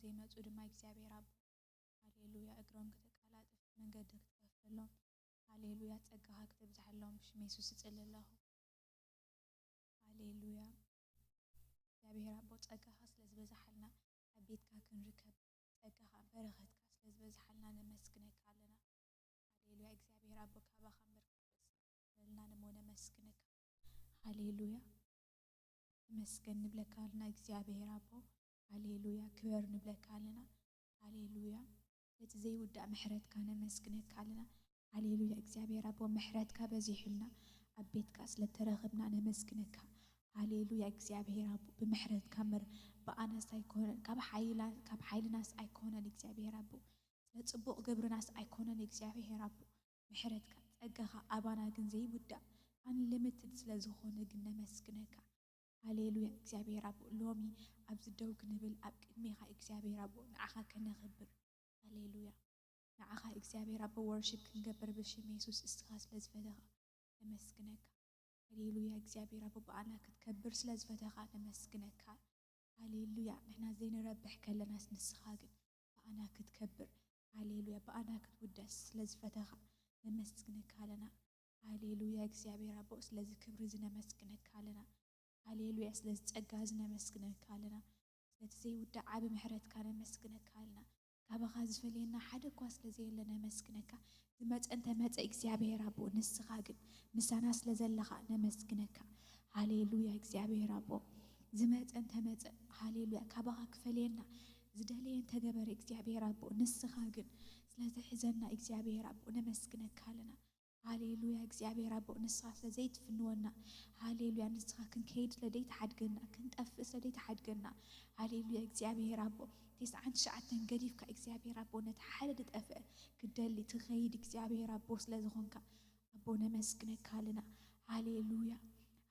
زي ما تقول ما إكسابير رب هاليلويا أجرام كتقالات من قدك تكفلهم هاليلويا تأجها كتب زحلهم مش ميسوس تسأل الله هاليلويا إكسابير رب تأجها سلز بزحلنا حبيت كاكن ركب تأجها برغت كسلز بزحلنا نمسكنك علنا هاليلويا إكسابير رب كابا خمر لنا نمونا مسكنك هاليلويا مسكن نبلك علنا إكسابير رب هاليلويا كبر نبلك علنا هاليلويا لتزي ودع محرت كان مسكنك علنا هاليلويا إكسابير رب ومحرت كابزيحلنا عبيت كاس لترغبنا أنا مسكنك هاليلويا إكسابير رب بمحرت كمر بأنا سايكون كاب حيل ناس أيكونا إكسابير رب لتصبق قبر ناس أيكونا إكسابير رب محرت كأجها أبانا جنزي ودع unlimited سلازخون جنا مسكنك هاليلويا إكسابير رب لومي أبز دوق نبل أبك ميها إكسابير رب نعخا كنخبر هاليلويا نعخا إكسابير رب worship كنقبر بشي يسوس استخاص لزفتها نمسكنك هاليلويا إكسابير رب بأنا كتكبر سلزفتها نمسكنك هاليلويا نحنا زين ربح كل ناس نسخاقن بأنا كتكبر هاليلويا بأنا كتودس لزفتها نمسكنك هالنا هاليلويا إكسابير رب سلز كبر زنا مسكنك هالنا هاليلويا سلز تأجازنا مسكنك هالنا سلز زي ودع بمحرت كان مسكنك هالنا كابا خاز فلينا حدا كواس لزي لنا مسكنك زمات أنت مات إكسابير رب نسخاقن مسانا سلزلها نمسكنك هاليلويا إكسابير رب زمات أنت مات هاليلويا كابا خاك فلينا زدالين تجبر إكسابير رب نسخاقن سلز حزنا إكسابير رب نمسكنك هالنا هاليلويا إكسابير رب نسخاس لزيت فنونا هاليلويا نسخاكن كيد لديت حدقنا كنت أفس لديت حدقنا هاليلويا إكسابير رب تسعة شعتن قريب كإكسابير رب ونتحدد أفق كدلي تغيد إكسابير رب وسلزغنك أبونا مسكنك هالنا هاليلويا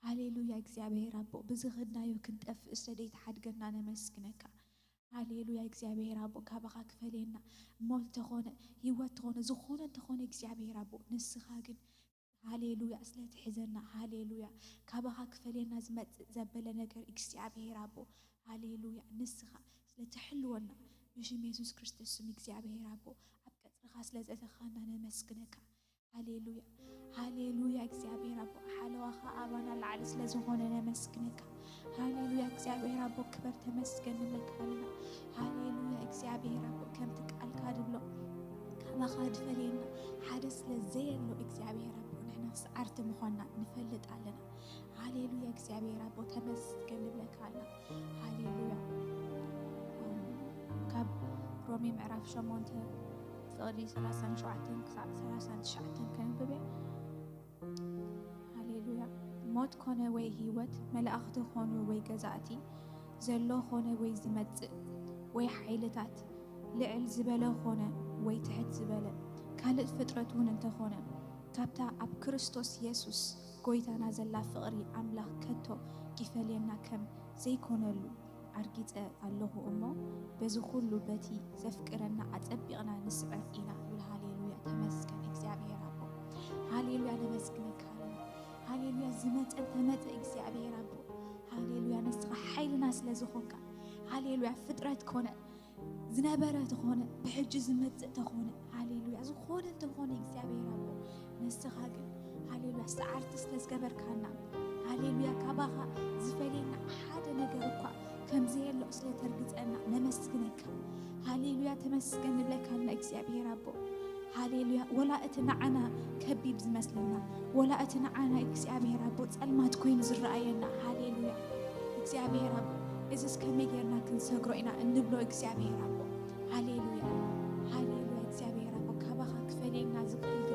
هاليلويا إكسابير رب بزغدنا يكنت أفس لديت حدقنا نمسكنك هاليلويا إكسابير رب كابخاك فلينا موت تخون هيوت تخون زخون تخون إكسابير رب نسخاقن هاليلويا أسلت حزنا هاليلويا كابخاك فلينا زبل نجر إكسابير رب هاليلويا نسخا لتحلونا بشم يسوع كريستوس سم إكسابير رب أبقى ترخاص لزتخانا نمسكنك هاليلويا هاليلويا إكسابير رب حلو أخا أبانا العرس لزخون نمسكنك هاليلويا إكسابير رب كبر تمسكن لك هالنا هاليلويا إكسابير رب كم تقال كادبلو كما خاد فلينا حدث لزين لو إكسابير رب ونحن سعرت مخنا نفلت علينا هاليلويا إكسابير رب تمسكن لك هالنا هاليلويا كاب رومي معرف شمونت فقدي 37 كان ببي هاليلويا موت كونه وي هيوت ملأخت خونه وي جزاتي زلو خونه وي زمت وي حيلتات لعل زبالة خونه وي تحت زبالة كانت فترتون انت خونه كابتا أب كريستوس يسوس قويتانا زلا فقري عملا كتو كفالينا كم زي كونلو أرجيت الله أمه بزخول بتي زفكرنا أتبقنا نسبع إلى هاليلويا تمسكن إكسابير رب هاليلويا نمسكنك هاليلويا زمت أنت مت إكسابير رب هاليلويا نسخ حيل ناس لزخونك هاليلويا فترة تكون زنبرة تكون بحج زمت تكون هاليلويا زخون تكون إكسابير رب نسخ هاليلويا سعرت استزجبر كنا هاليلويا كباها زفلينا حدا نجرقا كم زي اللي أصله ترجع أنا نمسكنك هاليلويا تمسكن لك هالنا إكسابير رب هاليلويا ولا أتنعنا كبيب زمسلنا ولا أتنعنا إكسابير رب تسأل ما تكون زرعينا هاليلويا إكسابير رب إذا كم يجرنا كنسجرنا نبلو إكسابير رب هاليلويا هاليلويا إكسابير رب كباها كفلينا زقيل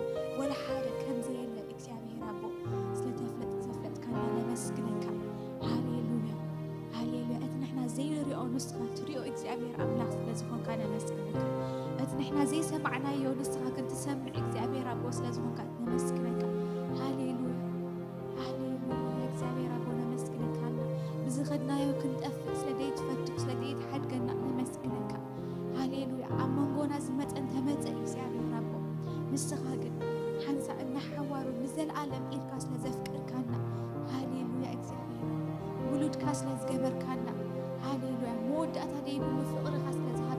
ولا حاجة كم زي اللي إكسابير رب سلتفلت كنا نمسكنك هاليلويا هاليلويا أتنحنا زي ريو نسخة ريو إكسابير أملاخ لازم كان نسكنك أتنحنا زي سمعنا يو نسخة كنت سمع إكسابير رب لازم كان نمسكنك هاليلويا هاليلويا إكسابير رب نمسكنك هالنا بزغدنا يو كنت أفس لديت فتوس لديت حد قلنا نمسكنك هاليلويا أمانقونا زمت أنت مت إكسابير رب نسخة حنسى أن حوار نزل عالم إلكاس لزفكر كنا هاليلويا إكسابير ولود كاس لزجبر كنا هاليلويا مود أتدي بمفقر خاس لزها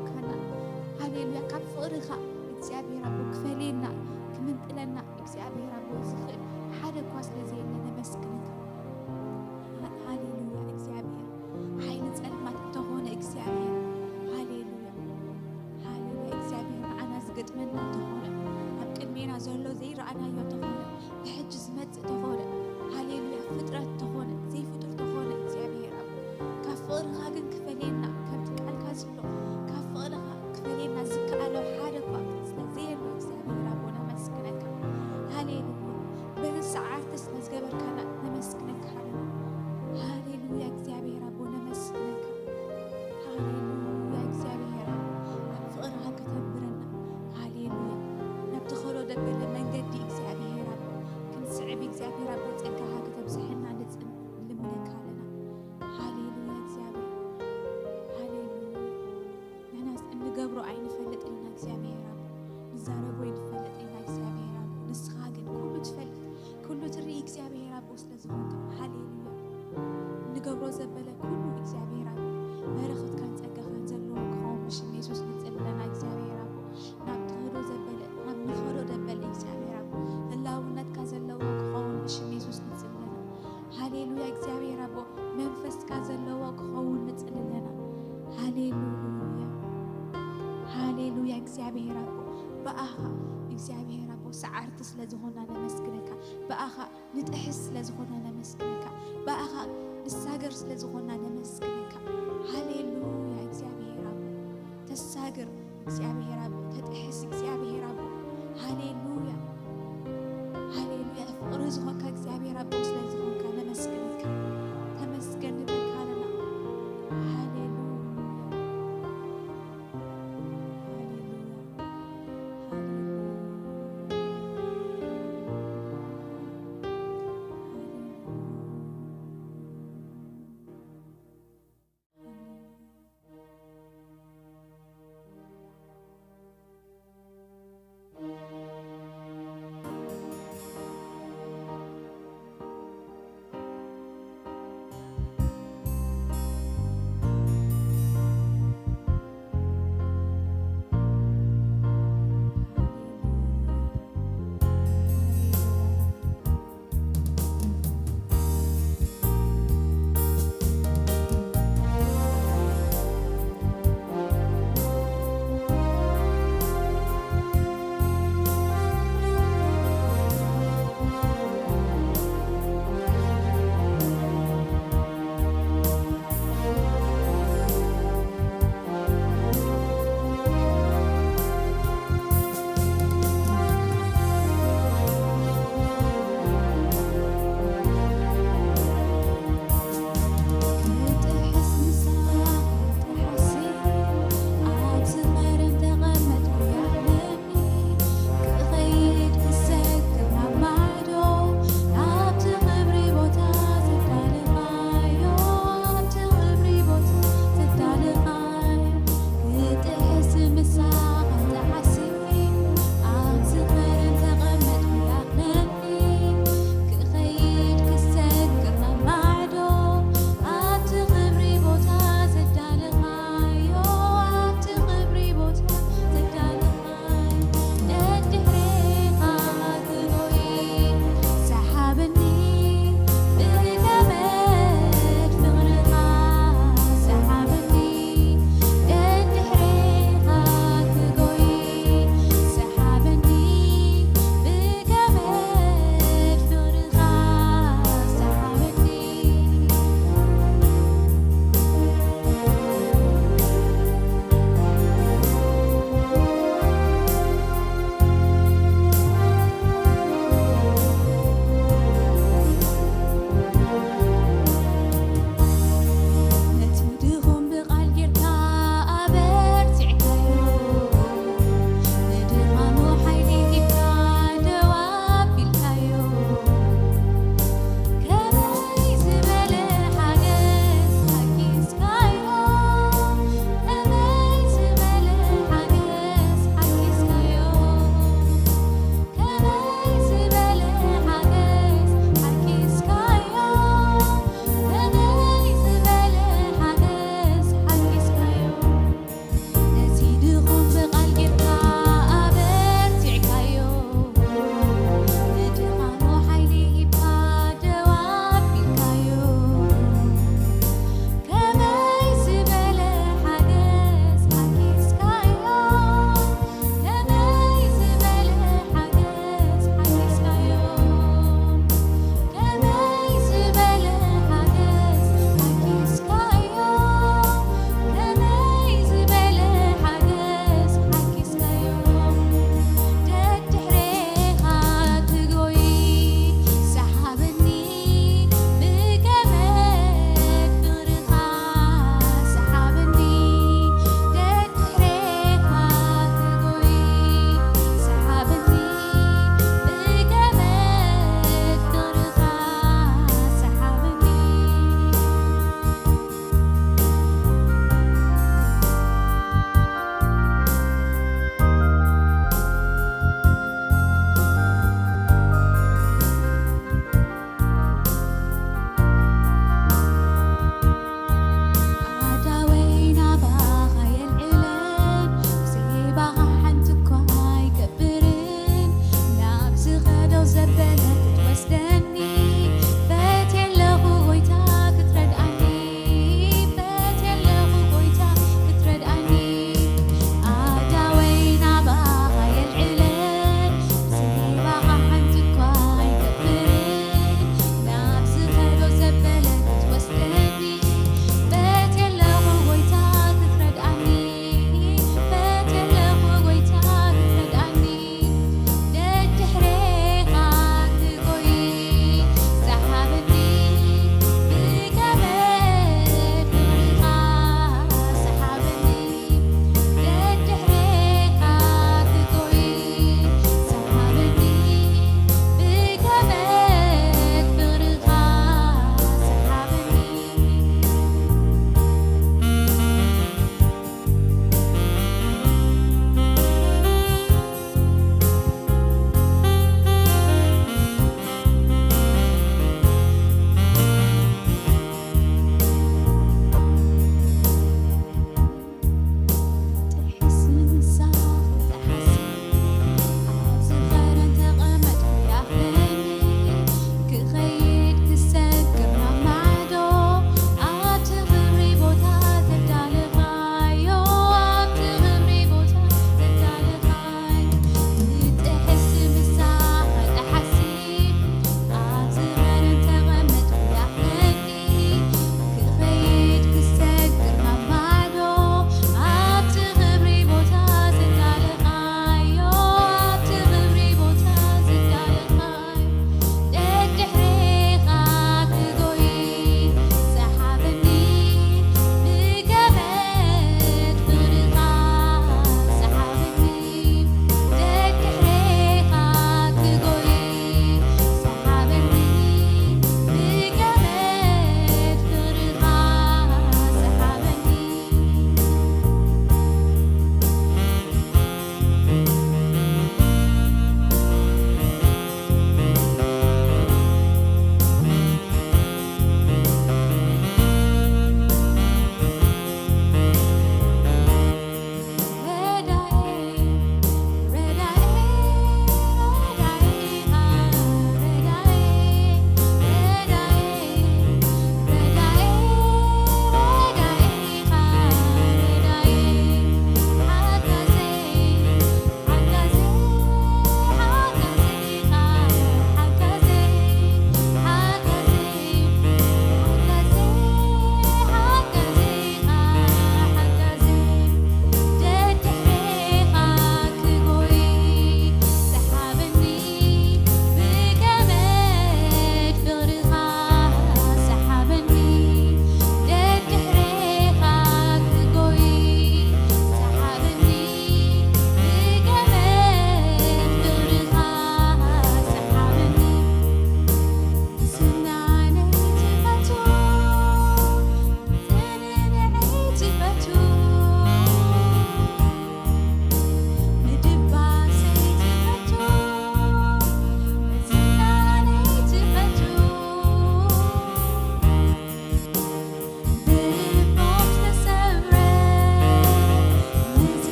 زرعنا يتخون بحجز مت تخون هاليلويا فطرة تخون زي فطرة تخون እግዚአብሔር አብ ካፈርኻ ግን ክፈለና ከምቲ ቃልካ ዝብሎ ካፈርኻ ክፈለና ዝከኣሎ ሓደ እኳ ስለዘየሉ እግዚአብሔር አብ ነመስግነካ ሃሌሉያ በሰዓት ስለዝገበርካና ነመስግነካ ሃሌሉያ እግዚአብሔር አብ ነመስግነካ ሃሌሉያ እግዚአብሔር አብ ፍቅርካ ከተብረና ሃሌሉያ ነብትኸሎ ደበለ መንገዲ እግዚአብሔር አብ ክንስዕብ እግዚአብሔር አብ ጸጋኻ ከተብስሐና ልምነካ ኣለና ሃሌሉያ እግዚአብሔር ሃሌሉያ ንሕናስ እንገብሮ ኣይንፈልጥና እግዚአብሔር አብ ንዛረቦ ይንፈልጥና እግዚአብሔር አብ ንስኻ ግን ኩሉ ትፈልጥ ኩሉ ትርኢ እግዚአብሔር አብ ስለዝኾንካ ሃሌሉያ ንገብሮ ዘበለ ኩሉ እግዚአብሔር አብ በረኸትካን ጸጋኻን ዘለዎ ክኸውን ብሽም ኢየሱስ ንጽልለና እግዚአብሔር አብ ናብ ትኸዶ ዘበለ ናብ ንኸዶ ደበለ እግዚአብሔር አብ ህላውነትካ ዘለዎ ክኸውን ብሽም ኢየሱስ ንጽልለና ሃሌሉያ እግዚአብሔር አብ መንፈስካ ዘለዎ ክኸውን ንጽልለና ሃሌሉያ ሃሌሉያ እግዚአብሔር አብ በኣኻ እግዚአብሔር አብ ሰዓርቲ ስለዝኾና ነመስግነካ በኣኻ ንጥሕስ ስለዝኾና ነመስግነካ በኣኻ ንሳገር ስለዝኾና ነመስግነካ ሃሌሉያ እግዚአብሔር አብ ተሳገር እግዚአብሔር አብ ተጥሕስ እግዚአብሔር አብ ሃሌሉያ ሃሌሉያ ፍቅሪ ዝኾንካ እግዚአብሔር አብ ስለዝኾንካ ነመስግነካ ተመስገን ንብለካ ኣለና ሃሌሉያ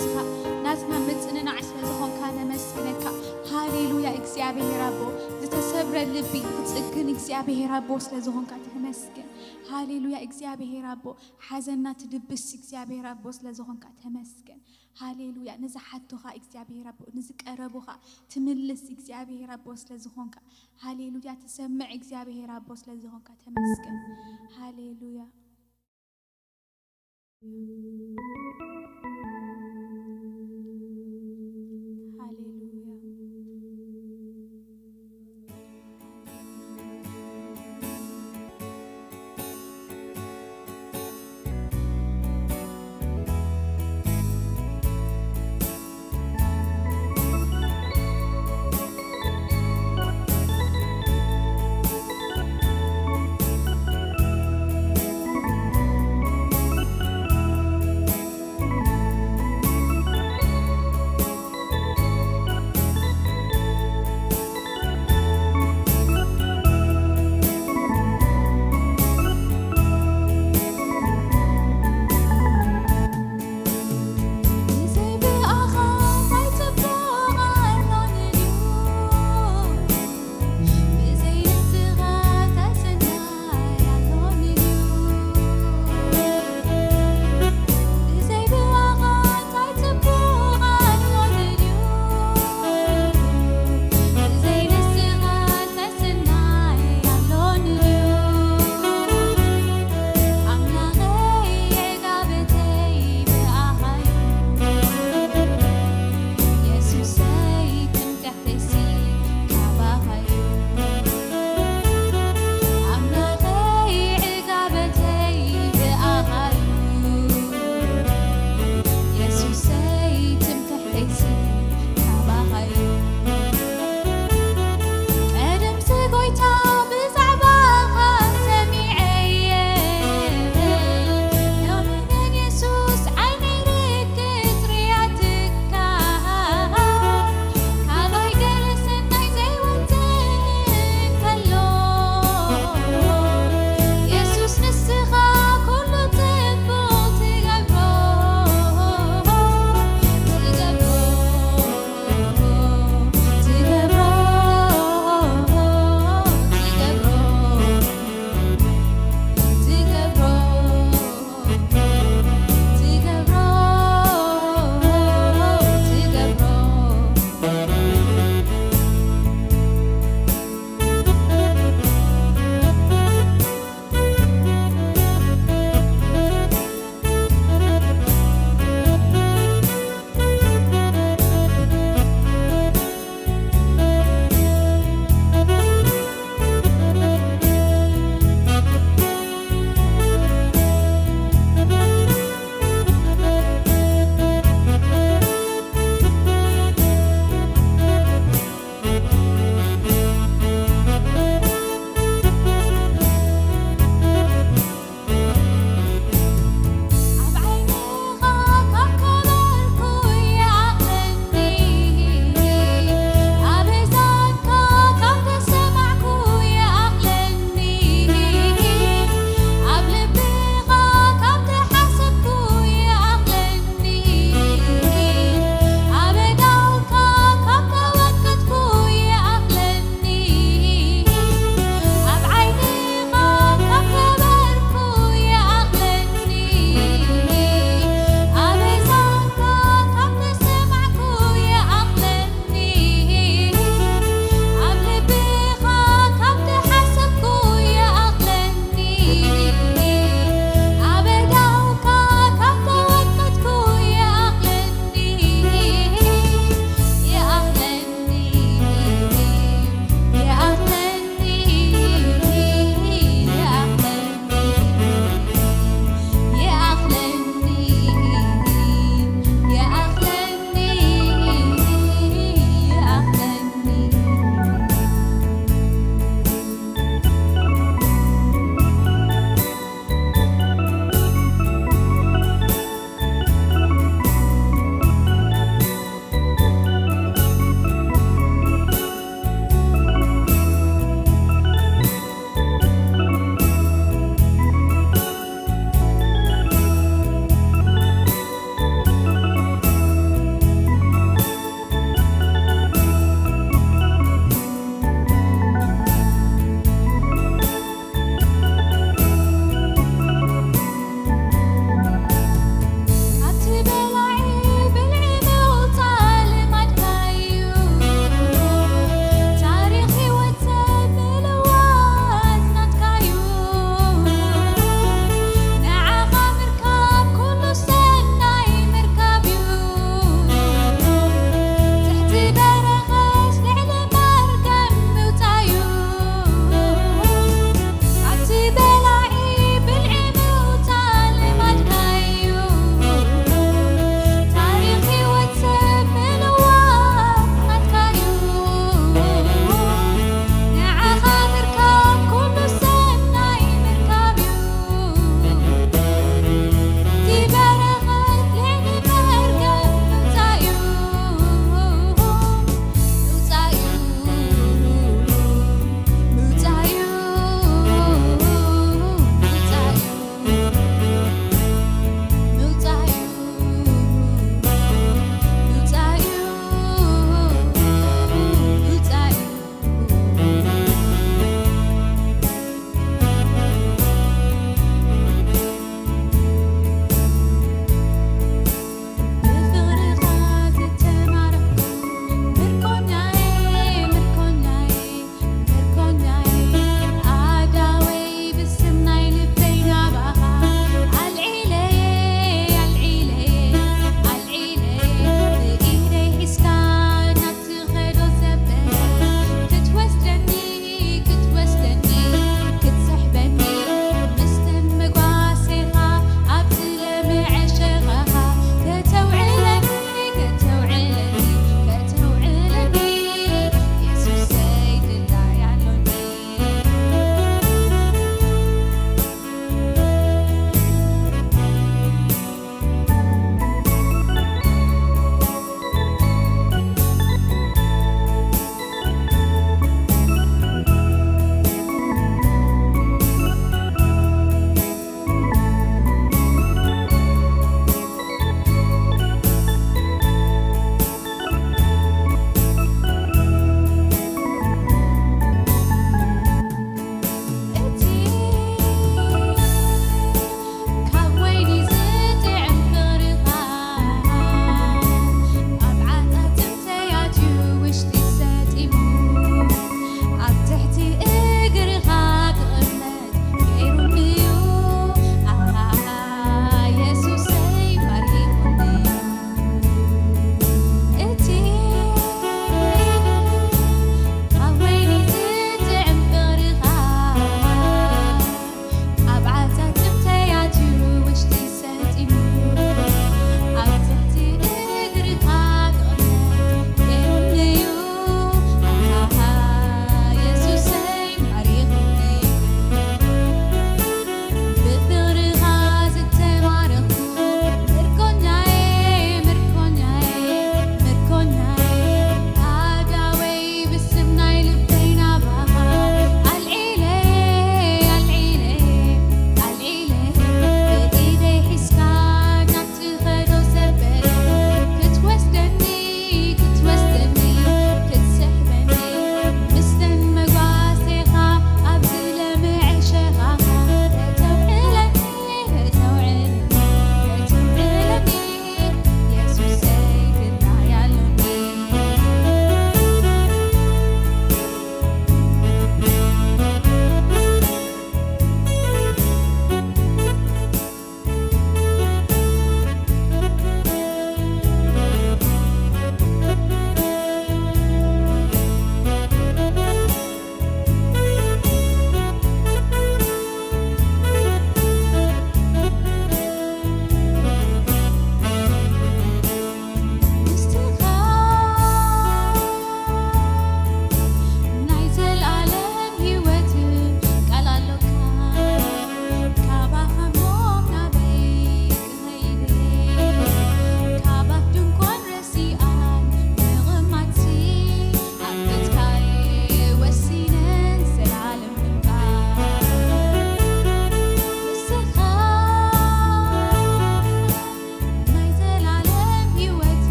نسخة ناتنا متننا عسل زخون كان مسكنك هاليلويا እግዚአብሔር አቦ ዝተሰብረ ልቢ ትጽግን እግዚአብሔር አቦ ስለዝኾን ካ ተመስገን ሃሌሉያ እግዚአብሔር አቦ ሓዘንና ትድብስ እግዚአብሔር አቦ ስለዝኾን ካ ተመስገን ሃሌሉያ ንዝሓቱኻ እግዚአብሔር አቦ ንዝቀረቡኻ ትምልስ እግዚአብሔር አቦ ስለዝኾን ካ ሃሌሉያ ተሰምዕ እግዚአብሔር አቦ ስለዝኾን ካ ተመስገን ሃሌሉያ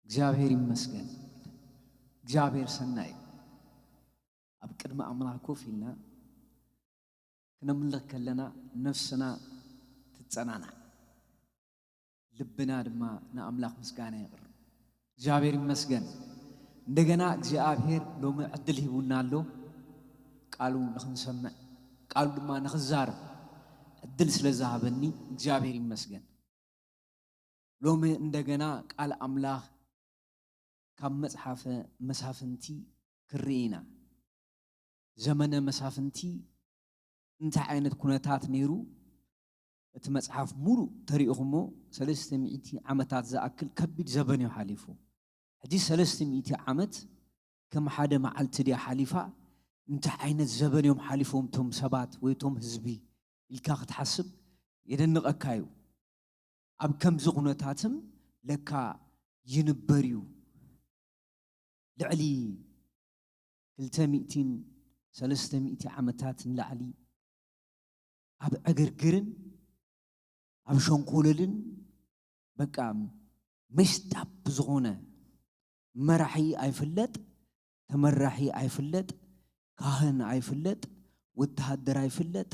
እግዚአብሔር ይመስገን እግዚአብሔር ሰናይ አብቅድመ አምላክ ኮፊና كنملك كلنا نفسنا تتصنعنا لبنا دما نأملاك مسكانة يقر እግዚአብሔር ይመስገን እንደገና እግዚአብሔር ሎማ ዕድል ሂቡናሎ ቃሉ ንኽንሰምዕ ቃሉ ድማ ንኽዛረብ ዕድል ስለዝሃበኒ እግዚአብሔር ይመስገን ሎማ እንደገና ቃል አምላክ ካብ መጽሐፈ መሳፍንቲ ክርኢና ዘመነ መሳፍንቲ እንታ አይነት ኩነታት ነይሩ እቲ መጽሐፍ ሙሉ ተሪእኹሞ 300 ዓመታት ዝኣክል ከቢድ ዘበን እዩ ሓሊፉ ሕጂ 300 ዓመት ከም ሓደ መዓልቲ ድያ ሓሊፋ እንታ አይነት ዘበን እዮም ሓሊፎም ቶም ሰባት ወይ ቶም ህዝቢ ኢልካ ክትሓስብ የደንቐካ እዩ ኣብ ከምዚ ኩነታትም ለካ ይንበር እዩ ልዕሊ 300 ዓመታት ንላዕሊ ኣብ ዕግርግርን ኣብ ሸንኮለልን በቃ መስጣብ ዝሆነ መራሒ አይፍለጥ ተመራሒ አይፍለጥ ካህን አይፍለጥ ወታደር አይፍለጥ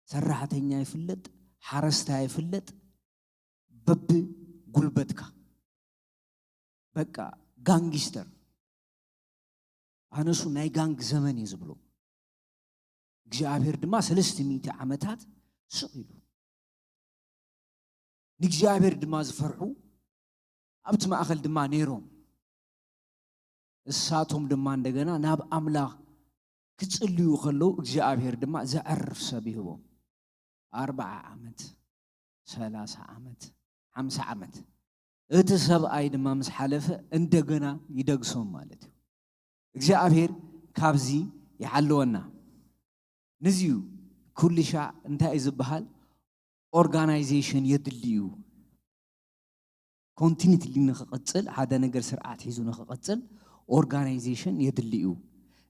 ሰራሕተኛ አይፍለጥ ሓረስታ አይፍለጥ በብ ጉልበትካ በቃ ጋንግስተር አነሱ ናይ ጋንግ ዘመን ይዝብሉ እግዚአብሔር ድማ 300 ዓመታት ስቂሉ ንእግዚአብሔር ድማ ዝፈርሑ ኣብቲ ማእኸል ድማ ነይሮም እሳቶም ድማ እንደገና ናብ አምላክ ክጽልዩ ከለው እግዚአብሔር ድማ ዘዕርፍ ሰብ ይሁቦም 40 ዓመት 30 ዓመት 50 ዓመት እቲ ሰብኣይ ድማ ምስ ሓለፈ እንደገና ይደግሶም ማለት እዩ እግዚአብሔር ካብዚ ይሓልወና ንዚዩ ኩልሻ እንታይ ዝበሃል ኦርጋናይዜሽን የድልዩ ኮንቲኒትሊ ንኽቕጽል ሓደ ነገር ስርዓት ሒዙ ንኽቕጽል ኦርጋናይዜሽን የድልዩ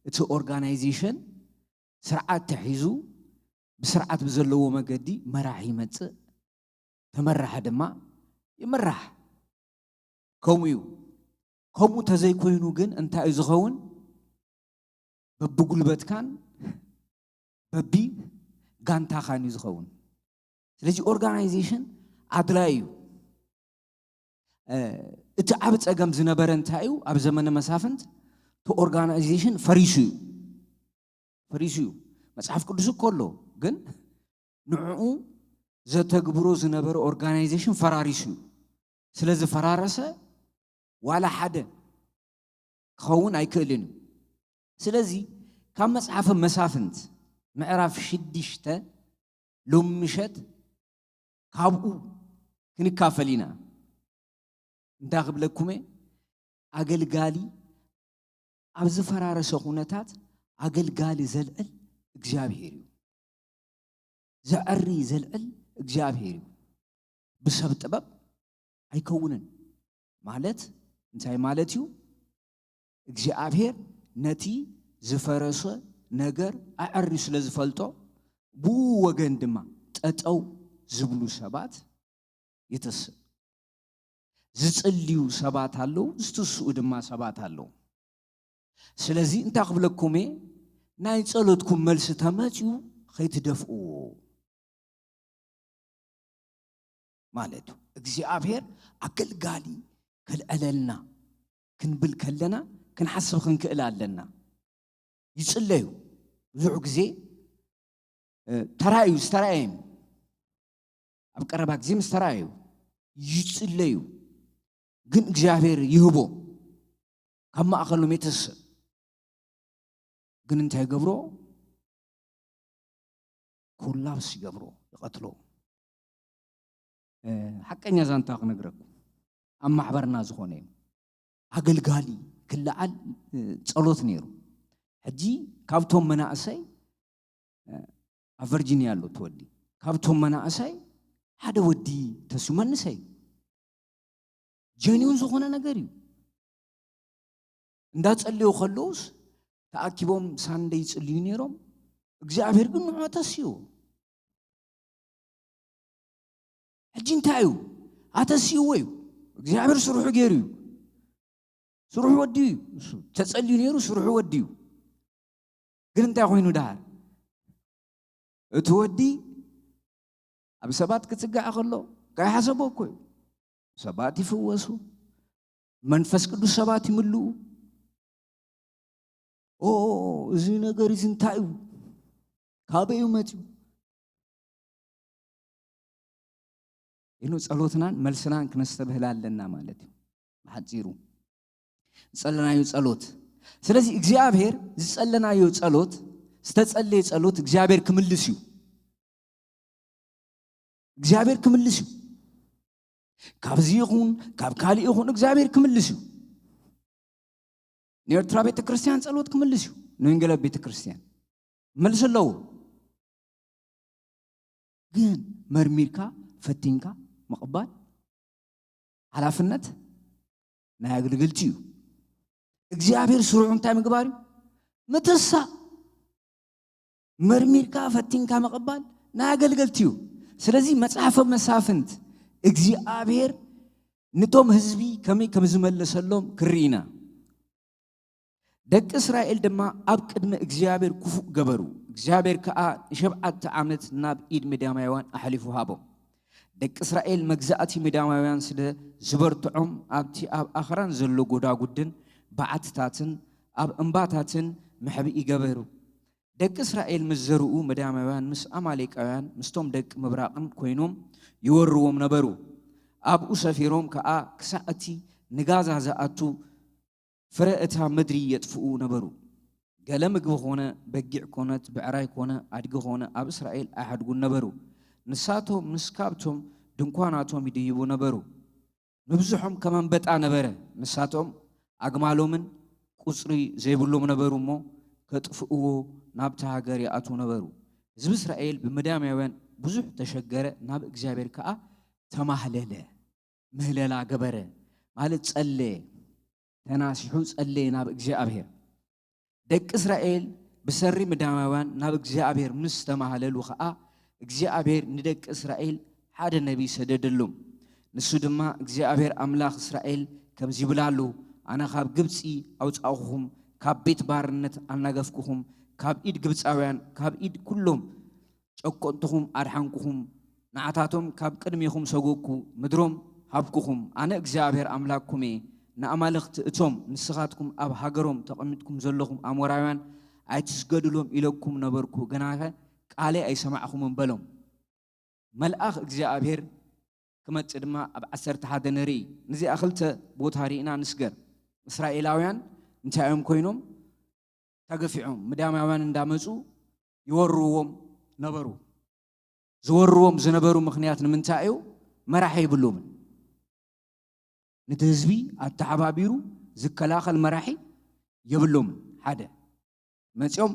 እቲ ኦርጋናይዜሽን ስርዓት ተሒዙ ብስርዓት ብዘለዎ መገዲ መራሒ ይመጽእ ተመራሐ ድማ ይመራሕ ከምኡ ተዘይኮይኑ ግን እንታይ እዩ ዝኸውን በብጉልበትካን በቢ ጋንታኻን እዩ ዝኸውን ስለዚ ኦርጋናይዜሽን ኣድላይ እዩ እቲ ዓብ ፀገም ዝነበረ እንታይ እዩ ኣብ ዘመነ መሳፍንት እቲ ኦርጋናይዜሽን ፈሪሱ እዩ መጽሓፍ ቅዱስ እኮ ኣሎ ግን ንዕኡ ዘተግብሮ ዝነበረ ኦርጋናይዜሽን ፈራሪሱ እዩ ስለዚ ፈራረሰ ዋላ ሓደ ክኸውን ኣይክእልን እዩ ስለዚ ካብ መጽሓፍ መሳፍንት ምዕራፍ 6 ሎሚ ምሸት ካብኡ ክንካፈል ኢና እንታይ ክብለኩም ኣገልጋሊ ኣብ ዝፈራረሰ ኩነታት ኣገልጋሊ ዘልዕል እግዚአብሔር እዩ ዘዕሪ ዘልዕል እግዚአብሔር እዩ ብሰብ ጥበብ ኣይከውንን ማለት እንታይ ማለት እዩ እግዚአብሔር ነቲ ዝፈረሰ ነገር ኣዕሪ ስለ ዝፈልጦ ብኡ ወገን ድማ ጠጠው ዝብሉ ሰባት ይተስእ ዝጽልዩ ሰባት ኣለው ዝትስኡ ድማ ሰባት ኣለው ስለዚ እንታይ ክብለኩም ናይ ጸሎትኩም መልሲ ተመጽኡ ከይትደፍኡ ማለት እግዚአብሔር ኣገልጋሊ ከልዕለልና ክንብል ከለና ክንሓስብ ክንክእል ኣለና ይጽለዩ ብዙሕ ግዜ ተራእዩ ዝተራእየም ኣብ ቀረባ ግዜ ምስ ተራእዩ ይጽለዩ ግን እግዚአብሔር ይህቦ ካብ ማእኸሎም የተስእ ግን እንታይ ገብሮ ኮላፕስ ይገብሮ ይቀትሎ ሓቀኛ ዛንታ ክነግረኩም ኣብ ማሕበርና ዝኾነ ኣገልጋሊ ክለዓል ጸሎት ነይሩ ሕጂ ካብቶም መናእሰይ ኣብ ቨርጂኒያ ኣሎ ተወዲ ካብቶም መናእሰይ ሓደ ወዲ ተስዩ መንሰይ ጀኒውን ዝኾነ ነገር እዩ እንዳጸልዩ ከለውስ ተኣኪቦም ሳንደይ ይጽልዩ ነይሮም እግዚአብሔር ግን ንዑ ተስዩ ሕጂ እንታይ እዩ ኣተስይዎ እዩ እግዚአብሔር ስሩሑ ገይሩ እዩ ስሩሑ ወዲዩ ተጸልዩ ነይሩ ስሩሑ ወዲዩ ግን እንታይ ኮይኑ ዳር እቲ ወዲ ኣብ ሰባት ክጽጋዕ ከሎ ካይሓሰቦ እኮ እዩ ሰባት ይፍወሱ መንፈስ ቅዱስ ሰባት ይምልኡ እዚ ነገር እዚ እንታይ እዩ ካበይ መጽኡ ኢኑ ጸሎትናን መልስናን ክነስተብህል ኣለና ማለት እዩ በሓጺሩ ዝጸለናዮ ጸሎት ስለዚ እግዚአብሔር ዝጸለናዮ ጸሎት ዝተጸለየ ጸሎት እግዚአብሔር ክምልስ እዩ እግዚአብሔር ክምልስ እዩ ካብዚ ይኹን ካብ ካልእ ይኹን እግዚአብሔር ክምልስ እዩ ንኤርትራ ቤተ ክርስቲያን ጸሎት ክምልስ እዩ ንወንጌላዊት ቤተ ክርስቲያን መልስ ኣለዎ ግን መርሚርካ ፈቲንካ መቕባል ሓላፍነት ናይ ኣገልግልቲ እዩ እግዚአብሔር ስሩዑ እንታይ ምግባር እዩ ምትሳ መርሚርካ ፈቲንካ መቕባል ናይ ኣገልግልቲ እዩ ስለዚ መጽሓፈ መሳፍንት እግዚአብሔር ነቶም ህዝቢ ከመይ ከም ዝመለሰሎም ክርኢና ደቂ እስራኤል ድማ ኣብ ቅድመ እግዚአብሔር ክፉእ ገበሩ እግዚአብሔር ከዓ 7 ዓመት ናብ ኢድ ምድያማውያን ኣሕሊፉ ሃቦም ደቂ እስራኤል መግዛእቲ ምድያማውያን ስለ ዝበርትዖም ኣብቲ ኣብ ኣኽራን ዘሎ ጎዳጉድን በዓትታትን ኣብ እምባታትን ምሕብኢ ገበሩ ደቂ እስራኤል ምስ ዘርኡ ምድያማውያን ምስ ኣማሌቃውያን ምስቶም ደቂ ምብራቕን ኮይኖም ይወርዎም ነበሩ ኣብኡ ሰፊሮም ከዓ ክሳብ እቲ ንጋዛ ዝኣቱ ፍረ እታ ምድሪ የጥፍኡ ነበሩ ገለ ምግቢ ኾነ በጊዕ ኮነት ብዕራይ ኮነ ኣድጊ ኾነ ኣብ እስራኤል ኣይሓድጉን ነበሩ ንሳቶም ምስ ካብቶም ድንኳናቶም ይድይቡ ነበሩ ንብዙሖም ከም አንበጣ ነበረ ንሳቶም ኣግማሎምን ቁጽሪ ዘይብሎም ነበሩ እሞ ከጥፍእዎ ናብታ ሃገር ይኣቱ ነበሩ ህዝቢ እስራኤል ብምድያማውያን ብዙሕ ተሸገረ ናብ እግዚአብሔር ከዓ ተማህለለ ምህለላ ገበረ ማለት ጸለየ ተናሲሑ ጸለየ ናብ እግዚአብሔር ደቂ እስራኤል ብሰሪ ምዳማውያን ናብ እግዚአብሔር ምስ ተማሃለሉ ኸኣ እግዚአብሔር ንደቂ እስራኤል ሓደ ነቢይ ሰደደሎም ንሱ ድማ እግዚአብሔር አምላኽ እስራኤል ከም ዝብላሉ ኣነ ካብ ግብፂ ኣውፃእኹም ካብ ቤት ባርነት ኣናገፍኩኹም ካብ ኢድ ግብፃውያን ካብ ኢድ ኩሎም ጨቆንትኹም ኣድሓንኩኹም ንዓታቶም ካብ ቅድሚኹም ሰጎኩ ምድሮም ሃብኩኹም ኣነ እግዚአብሔር አምላክኩም እየ ንኣማልኽቲ እቶም ንስኻትኩም ኣብ ሃገሮም ተቐሚጥኩም ዘለኹም ኣሞራውያን ኣይትስገድሎም ኢለኩም ነበርኩ ገናኸ ቃሌ ኣይሰማዕኹምን በሎም መልአኽ እግዚአብሔር ክመጽእ ድማ ኣብ 11 ንርኢ ነዚ ኣኽልተ ቦታ ሪእና ንስገር እስራኤላውያን እንታዮም ኮይኖም ተገፊዖም ምዳማውያን እንዳመጹ ይወርዎም ነበሩ ዝወርዎም ዝነበሩ ምኽንያት ንምንታይ እዩ መራሒ ይብሉምን ነቲ ህዝቢ ኣተሓባቢሩ ዝከላኸል መራሒ የብሎምን ሓደ መጽኦም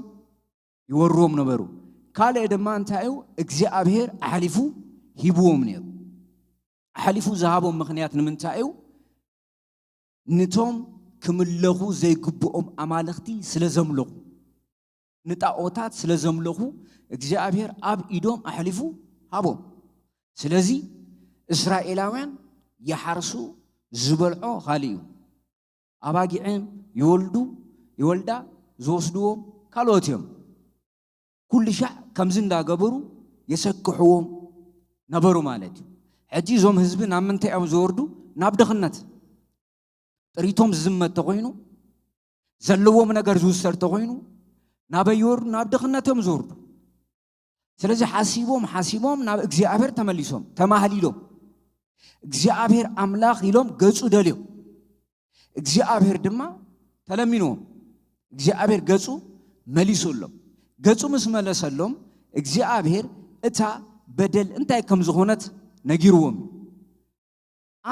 ይወርዎም ነበሩ ካልእ ድማ እንታይ እዩ እግዚአብሔር ኣሕሊፉ ሂብዎም ነይሩ ኣሕሊፉ ዝሃቦም ምኽንያት ንምንታይ እዩ ንቶም ክምለኹ ዘይግብኦም ኣማልኽቲ ስለ ዘምለኹ ንጣዖታት ስለ ዘምለኹ እግዚአብሔር ኣብ ኢዶም ኣሕሊፉ ሃቦም ስለዚ እስራኤላውያን ይሓርሱ ዝበልዖ ካልእ እዩ ኣባጊዕም ይወልዳ ዝወስድዎም ካልኦት እዮም ኩሉ ሻዕ ከምዚ እንዳገበሩ የሰክሕዎም ነበሩ ማለት እዩ ሕጂ እዞም ህዝቢ ናብ ምንታይ እዮም ዝወርዱ ናብ ድኽነት ጥሪቶም ዝዝመት ተኾይኑ ዘለዎም ነገር ዝውሰድ ተኾይኑ ናበይወርዱ ናብ ድኽነት እዮም ዝወርዱ ስለዚ ሓሲቦም ናብ እግዚአብሔር ተመሊሶም ተማህሊሎም እግዚአብሔር አምላኽ ኢሎም ገጹ ደልዮም እግዚአብሔር ድማ ተለሚኖም እግዚአብሔር ገጹ መሊሶሎም ገጹ ምስ መለሰሎም እግዚአብሔር እታ በደል እንታይ ከም ዝኾነት ነጊርዎም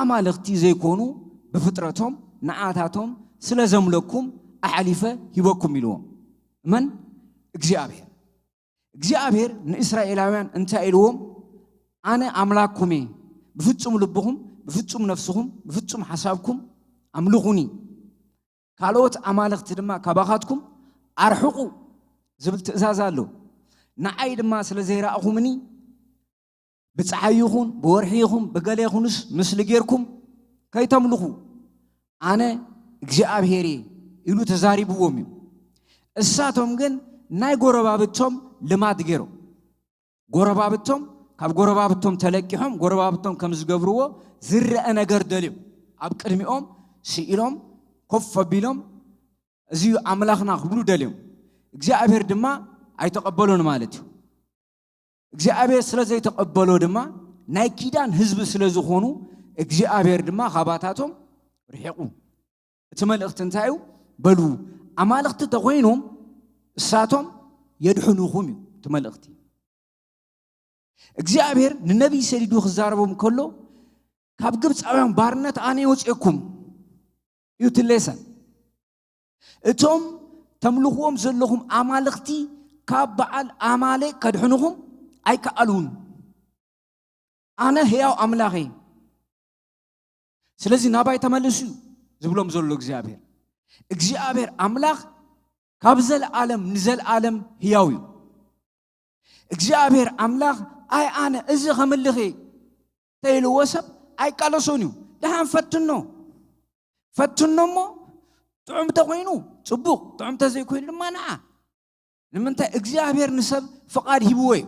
ኣማልኽቲ ዘይኮኑ ብፍጥረቶም ንዓታቶም ስለ ዘምለኩም ኣሕሊፈ ሂበኩም ኢልዎም መን እግዚአብሔር ንእስራኤላውያን እንታይ ኢልዎም ኣነ ኣምላክኩም እየ بفتصم لبهم بفتصم نفسهم بفتصم حسابكم أملخوني كالوت أمالخ تدما كباخاتكم أرحقوا زبل تأزازالو نعيد ما سلزيرا أخومني بتعيخون بورحيخون بقاليخونس مثل غيركم كي تملخوا أنا እግዚአብሔርي إلو تزاربوهم الساتهم جن ناي غربابتهم لماد غيرو غربابتهم ካብ ጎረባብቶም ተለቂሖም ጎረባብቶም ከም ዝገብርዎ ዝረአ ነገር ደልዩ ኣብ ቅድሚኦም ሲኢሎም ኮፍ ኣቢሎም እዚ ኣምላኽና ክብሉ ደልዮም እግዚአብሔር ድማ ኣይተቀበሉን ማለት እዩ እግዚአብሔር ስለዘይተቀበሎ ድማ ናይ ኪዳን ህዝቢ ስለዝኾኑ እግዚአብሔር ድማ ካባታቶም ርሒቁ እቲ መልእኽቲ እንታይ እዩ በሉ ኣማልኽቲ ተኾይኖም እሳቶም የድሕኑኹም እዩ እቲ መልእኽቲ እግዚአብሔር ንነቢይ ሰዲዱ ክዛረቦም ከሎ ካብ ግብፃውያን ባርነት ኣነ ወፅኩም እዩ ትሌሰን እቶም ተምልኽዎም ዘለኹም ኣማልኽቲ ካብ በዓል ኣማሌቅ ከድሕኑኹም ኣይከኣሉን ኣነ ሕያው ኣምላኽ እየ ስለዚ ናባይ ተመለሱ ዝብሎም ዘሎ እግዚአብሔር ኣምላኽ ካብ ዘለዓለም ንዘለዓለም ሕያው እዩ እግዚአብሔር ኣምላኽ أي أنا إذا خملخي تيلو وسب أي كالسونيو دهان فتنو مو تعم تقوينو صبوق تعم تزي كوين لما نعا لما أنت إجزابير نسب فقار هبوي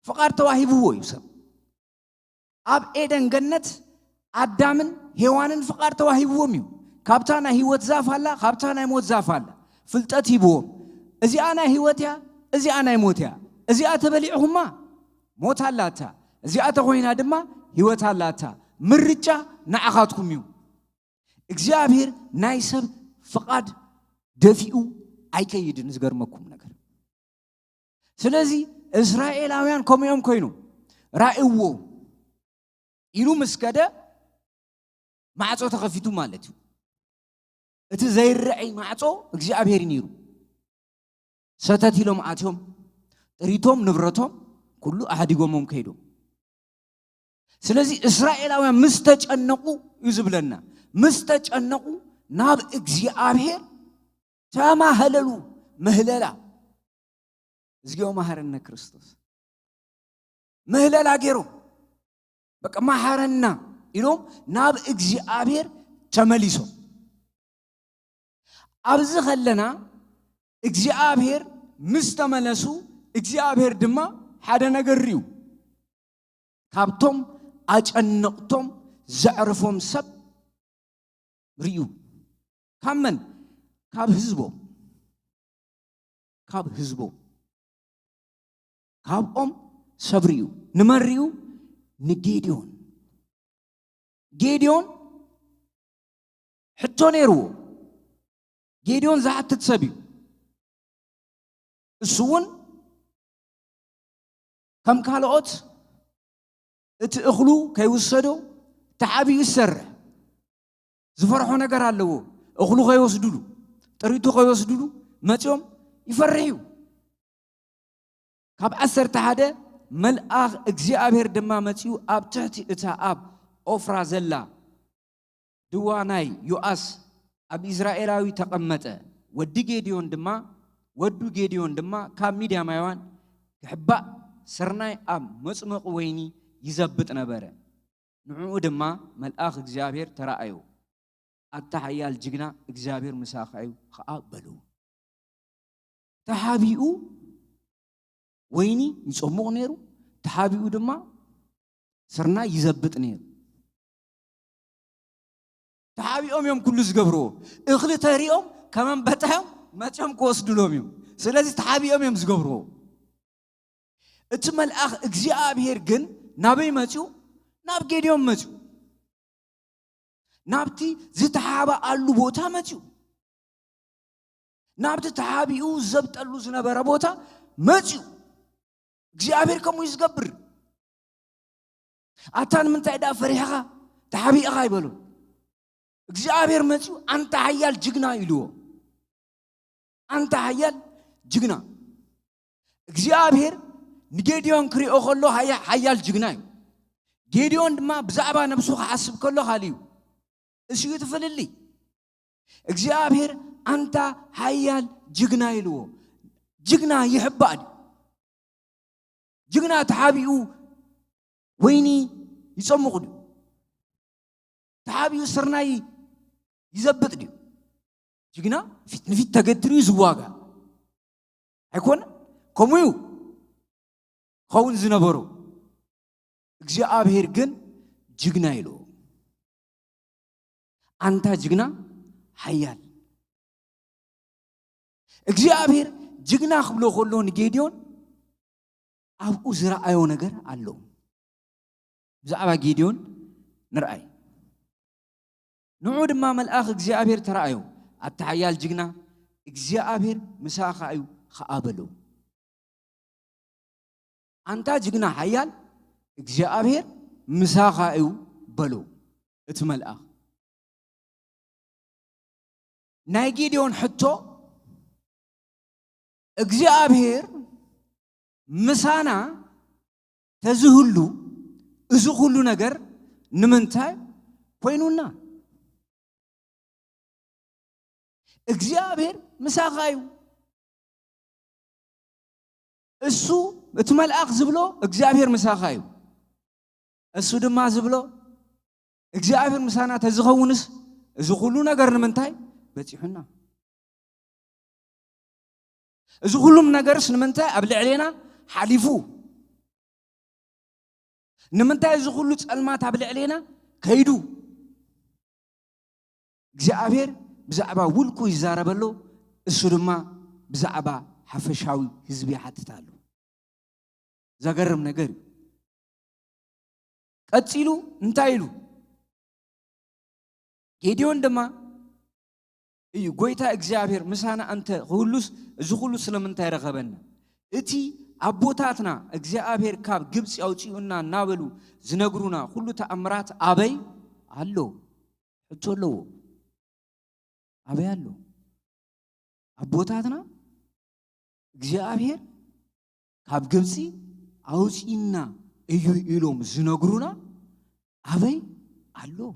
فقار تواهبوي يسب أب إيدن جنة أدامن هوانن فقار تواهبوميو كابتانا هيوت زافالا كابتانا يموت زافالا فلتات هبوم إذا أنا هيوتيا إذا أنا يموتيا إذا أتبلعهما موت هلاتا زيادة خوينا دما هيوت هلاتا مرجع نعخاتكم يو እግዚአብሔር ናይሰብ فقاد دفيو أي كيد نزجر مكم نجر سلزي إسرائيلاويان كم يوم كينو رأيوه إلو مسكدة ما عطوا تخفيتو مالتو إتزاير رأي ما عطوا እግዚአብሔር ينيرو ستاتي لهم عاتهم ريتهم نبرتهم كله أحد يقومهم كيدو سلزي إسرائيلاويان مستجنقو يزبلنا مستجنقو ناب እግዚአብሔር تاما هللو مهللا زجيو مهرنا كريستوس مهللا غيرو بقى مهرنا إلهم ناب إجزي أبير تمليسو أبز خلنا إجزي أبير مستملسو إجزي أبير دما حدا نجريو كابتم أجنقتم زعرفهم سب ريو كمن كاب حزبو كاب سبريو نمريو جيديون حتى نيرو جيديون زعت تسبيو السون كم كالوت اتأخلو كيوسدو تحابي السر زفرحو نجار على أخلو كيوسدلو تريتو كيوسدلو ماتيوم يفرحيو كاب أسر تحدى ملأخ إجزاء دما ماتيو أب تحتي إتا أب أفرا زلا دواناي يؤس أب إسرائيلاوي تقمته ودي جيديون دما كاب ميديا مايوان يحبا سرناي أب مسمق ويني يزبط نبره نعو دما ملأخ إجزاء ترأيو التحية الجنة إجزابير مساخيو خابلو تحابيو ويني يصمو نيرو تحابيو دما سرنا يزبط نيرو تحابيهم يوم كل زغبرو اخلي تريهم كمان بتاهم ما تشم كوسدلوم يوم سلازي تحابيهم يوم زغبرو اتمل اخ اجزابير جن نابي ماتيو ناب جيديوم ماتيو نابتي زيت حابة ألو بوتا ماتيو نابتي تحابيو زبط ألو زنبرا بوتا ماتيو እግዚአብሔር كمو يزقبر أتان من تعدا فريحة تحابي أغاي بلو እግዚአብሔር ماتيو أنت حيال جغنا يلو أنت حيال جغنا እግዚአብሔር نجيديون كري أخلو حيال جغنا جيديون ما بزعبا نفسو حاسب كله خاليو እሺ ትፈልልይ እግዚአብሔር አንተ ኃያል ጅግና ይልዎ ጅግና ይሕባድ ጅግና ተሓቢኡ ወይኒ ይጾምቁ ተሓቢኡ ስርናይ ይዘብጥ ዲ ጅግና ፊት ንፊት ተገትሩ ይዝዋጋ አይኮን ከምኡ ኸውን ዝነበሩ እግዚአብሔር ግን ጅግና ይልዎ أنت جغنا حيال እግዚአብሔር جغنا خبلو خلو نجيديون أبو زرع أيو نجر علو بزعبا جيديون نرأي نعود ما ملأخ እግዚአብሔር ترأيو التحيال جغنا እግዚአብሔር مساخ أيو خابلو أنت جغنا حيال እግዚአብሔር مساخ أيو بلو اتملأخ نايجيديون حتى እግዚአብሔር مسانا تزهلو ازخلو نجر نمنتاي وينونا እግዚአብሔር مساخايو السو اتملأخ زبلو እግዚአብሔር مساخايو السو دما زبلو እግዚአብሔር مسانا تزخونس ازخلو نجر نمنتاي بتيحنا إذا كلهم نجارس نمنتا قبل علينا حليفو نمنتا إذا كلهم المات قبل علينا كيدو እግዚአብሔር بزعبا ولكو يزاربلو السلمة بزعبا حفشاوي هزبي حتتالو زغرم نجار قتيلو انتايلو جيديون دما إيو قويتا እግዚአብሔር مسانا أنت خلوس زخلوس لمن تيرخبنا إتي أبوتاتنا እግዚአብሔር كاب جبس يوتيونا نابلو زنقرونا كله تأمرات أبي هلو حتولو أبي هلو أبوتاتنا እግዚአብሔር كاب جبسي أوتينا إيو إلوم زنقرونا أبي هلو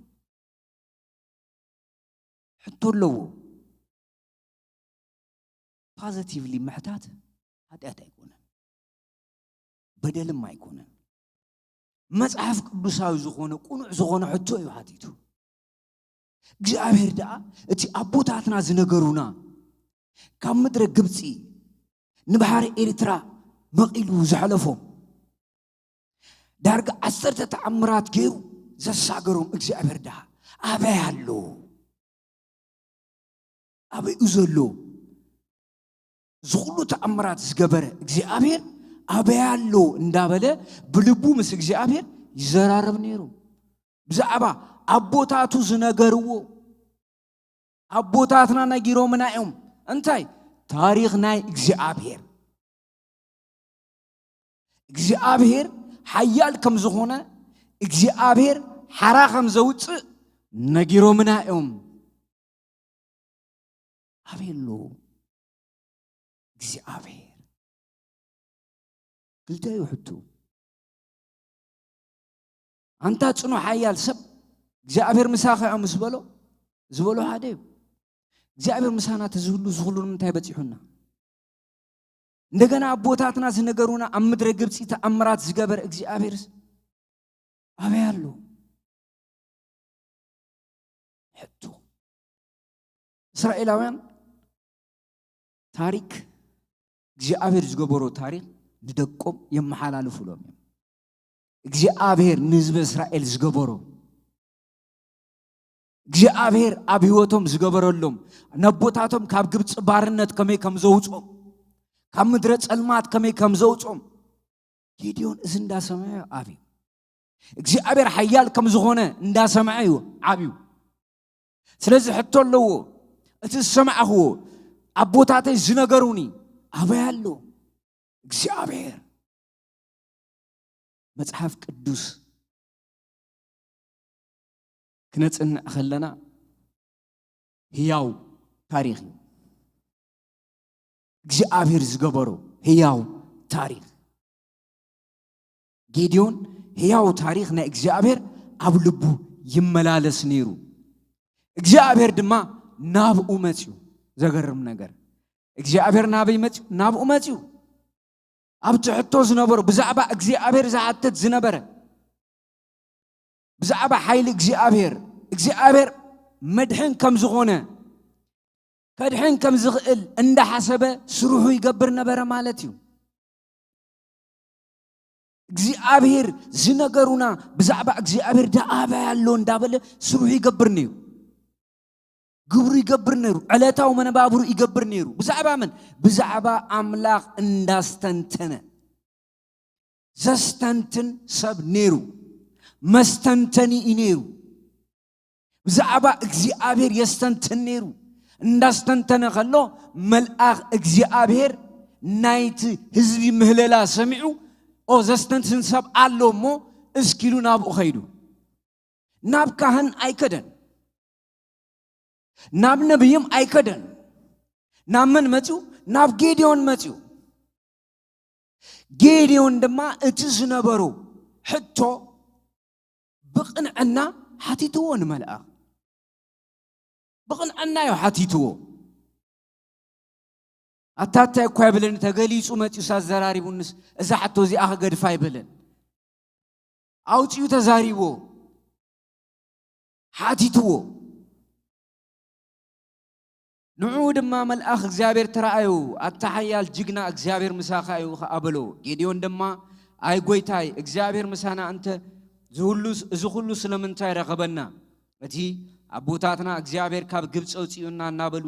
حتولو positively محتات هذا يكون بدل ما يكون مصحف ቅዱሳዊ ዝኾነ ቁኑዕ ዝኾነ ሕቶ እዩ ሓቲቱ እግዚአብሔር ደኣ እቲ ኣቦታትና ዝነገሩና ካብ ምድረ ግብፂ ንባሕሪ ኤርትራ መቂሉ ዝሕለፎም ዳርጋ 10 ተኣምራት ገይሩ ዘሳገሮም እግዚአብሔር ደኣ ኣበይ ኣሎ ኣበይ ዘሎ ዝኹሉ ተኣምራት ዝገበረ እግዚአብሔር ኣበይ ኣሎ እንዳበለ ብልቡ ምስ እግዚአብሔር ይዘራረብ ነይሩ ብዛዕባ ኣቦታቱ ዝነገርዎ ኣቦታትና ነጊሮምና እዮም እንታይ ታሪኽ ናይ እግዚአብሔር ሓያል ከም ዝኾነ እግዚአብሔር ሓራ ከም ዘውፅእ ነጊሮምና እዮም ኣበይ ኣሎ እግዚአብሔር قلت له حتو أنت تصنو حيال سب እግዚአብሔር مساخ عم زبلو هادي እግዚአብሔር مسانا تزهلو من تاي بصيحنا እንደገና አቦታትና ዝነገሩና አምድረ ግብጽ ተአምራት ዝገበር እግዚአብሔርስ አበይ አሉ ሕቱ እስራኤላውያን ታሪክ እግዚአብሔር ዝገበሮ ታሪክ ንደቆም የመሐላልፉሎም እግዚአብሔር ንህዝብ እስራኤል ዝገበሮ እግዚአብሔር ኣብ ህይወቶም ዝገበረሎም ነቦታቶም ካብ ግብጽ ባርነት ከመይ ከም ዘውጾም ካብ ምድረ ጸልማት ከመይ ከም ዘውጾም ጌዲዮን እዚ እንዳሰማዩ አብዩ እግዚአብሔር ሓያል ከም ዝኾነ እንዳሰማዩ አብዩ ስለዚህ ሕቶ ኣለዎ እቲ ሰማዕኽዎ ኣቦታተይ ዝነገሩኒ ኣበይ ኣሎ እግዚአብሔር መጽሐፍ ቅዱስ كنتصنع خلنا هياو تاريخ እግዚአብሔር ዝገበሮ هياو تاريخ ጌዲዮን هياو تاريخ ናይ እግዚአብሔር ኣብ ልቡ ይመላለስ ነይሩ እግዚአብሔር ድማ ናብኡ መጽኡ ዘገርም ነገር እግዚአብሔር ናበይ መጽኡ ናብኡ መጽኡ ኣብ ትሕቶ ዝነበሩ ብዛዕባ እግዚአብሔር ዝሓትት ዝነበረ ብዛዕባ ሓይሊ እግዚአብሔር መድሕን ከም ዝኾነ ከድሕን ከም ዝኽእል እንዳሓሰበ ስሩሑ ይገብር ነበረ ማለት እዩ እግዚአብሔር ዝነገሩና ብዛዕባ እግዚአብሔር ዳኣባ ያሎ እንዳበለ ስሩሑ ይገብር ነይሩ ግብሩ ይገብር ነይሩ ዕለታው መነባብሩ ይገብር ነይሩ ብዛዕባ ምን ብዛዕባ አምላኽ እንዳስተንተነ ዘስተንትን ሰብ ነይሩ መስተንተኒ ነይሩ ብዛዕባ እግዚአብሔር የስተንትን ነይሩ እንዳስተንተነ ከሎ መልአኽ እግዚአብሔር ናይቲ ህዝቢ ምህለላ ሰሚዑ ኦ ዘስተንትን ሰብ ኣሎሞ እስኪሉ ናብኡ ኸይዱ ናብ ካህን ኣይከደን ናብ ነብይም ኣይከደን ናብ መን መጽኡ ናብ ጌዲዮን መጽኡ ጌዲዮን ድማ እቲ ዝነበሩ ሕቶ بقنعنا حتيتو نملأ بقنعنا يو حتيتو أتاتا يكوابلن تغليصو متيو سازراري بونس إذا حتو زي آخ قد فايبلن أوتيو تزاريبو حتيتو نعود ما ملأخ እግዚአብሔር ተራአዩ አታሐያል ጅግና እግዚአብሔር ምሳኻዩ አበሎ ጌዲዮን ድማ አይ ጎይታይ እግዚአብሔር ምሳና አንተ ዝሁሉ ስለምንታይ ረኸበና እቲ አቦታትና እግዚአብሔር ካብ ግብጽ ወጽዩና እናበሉ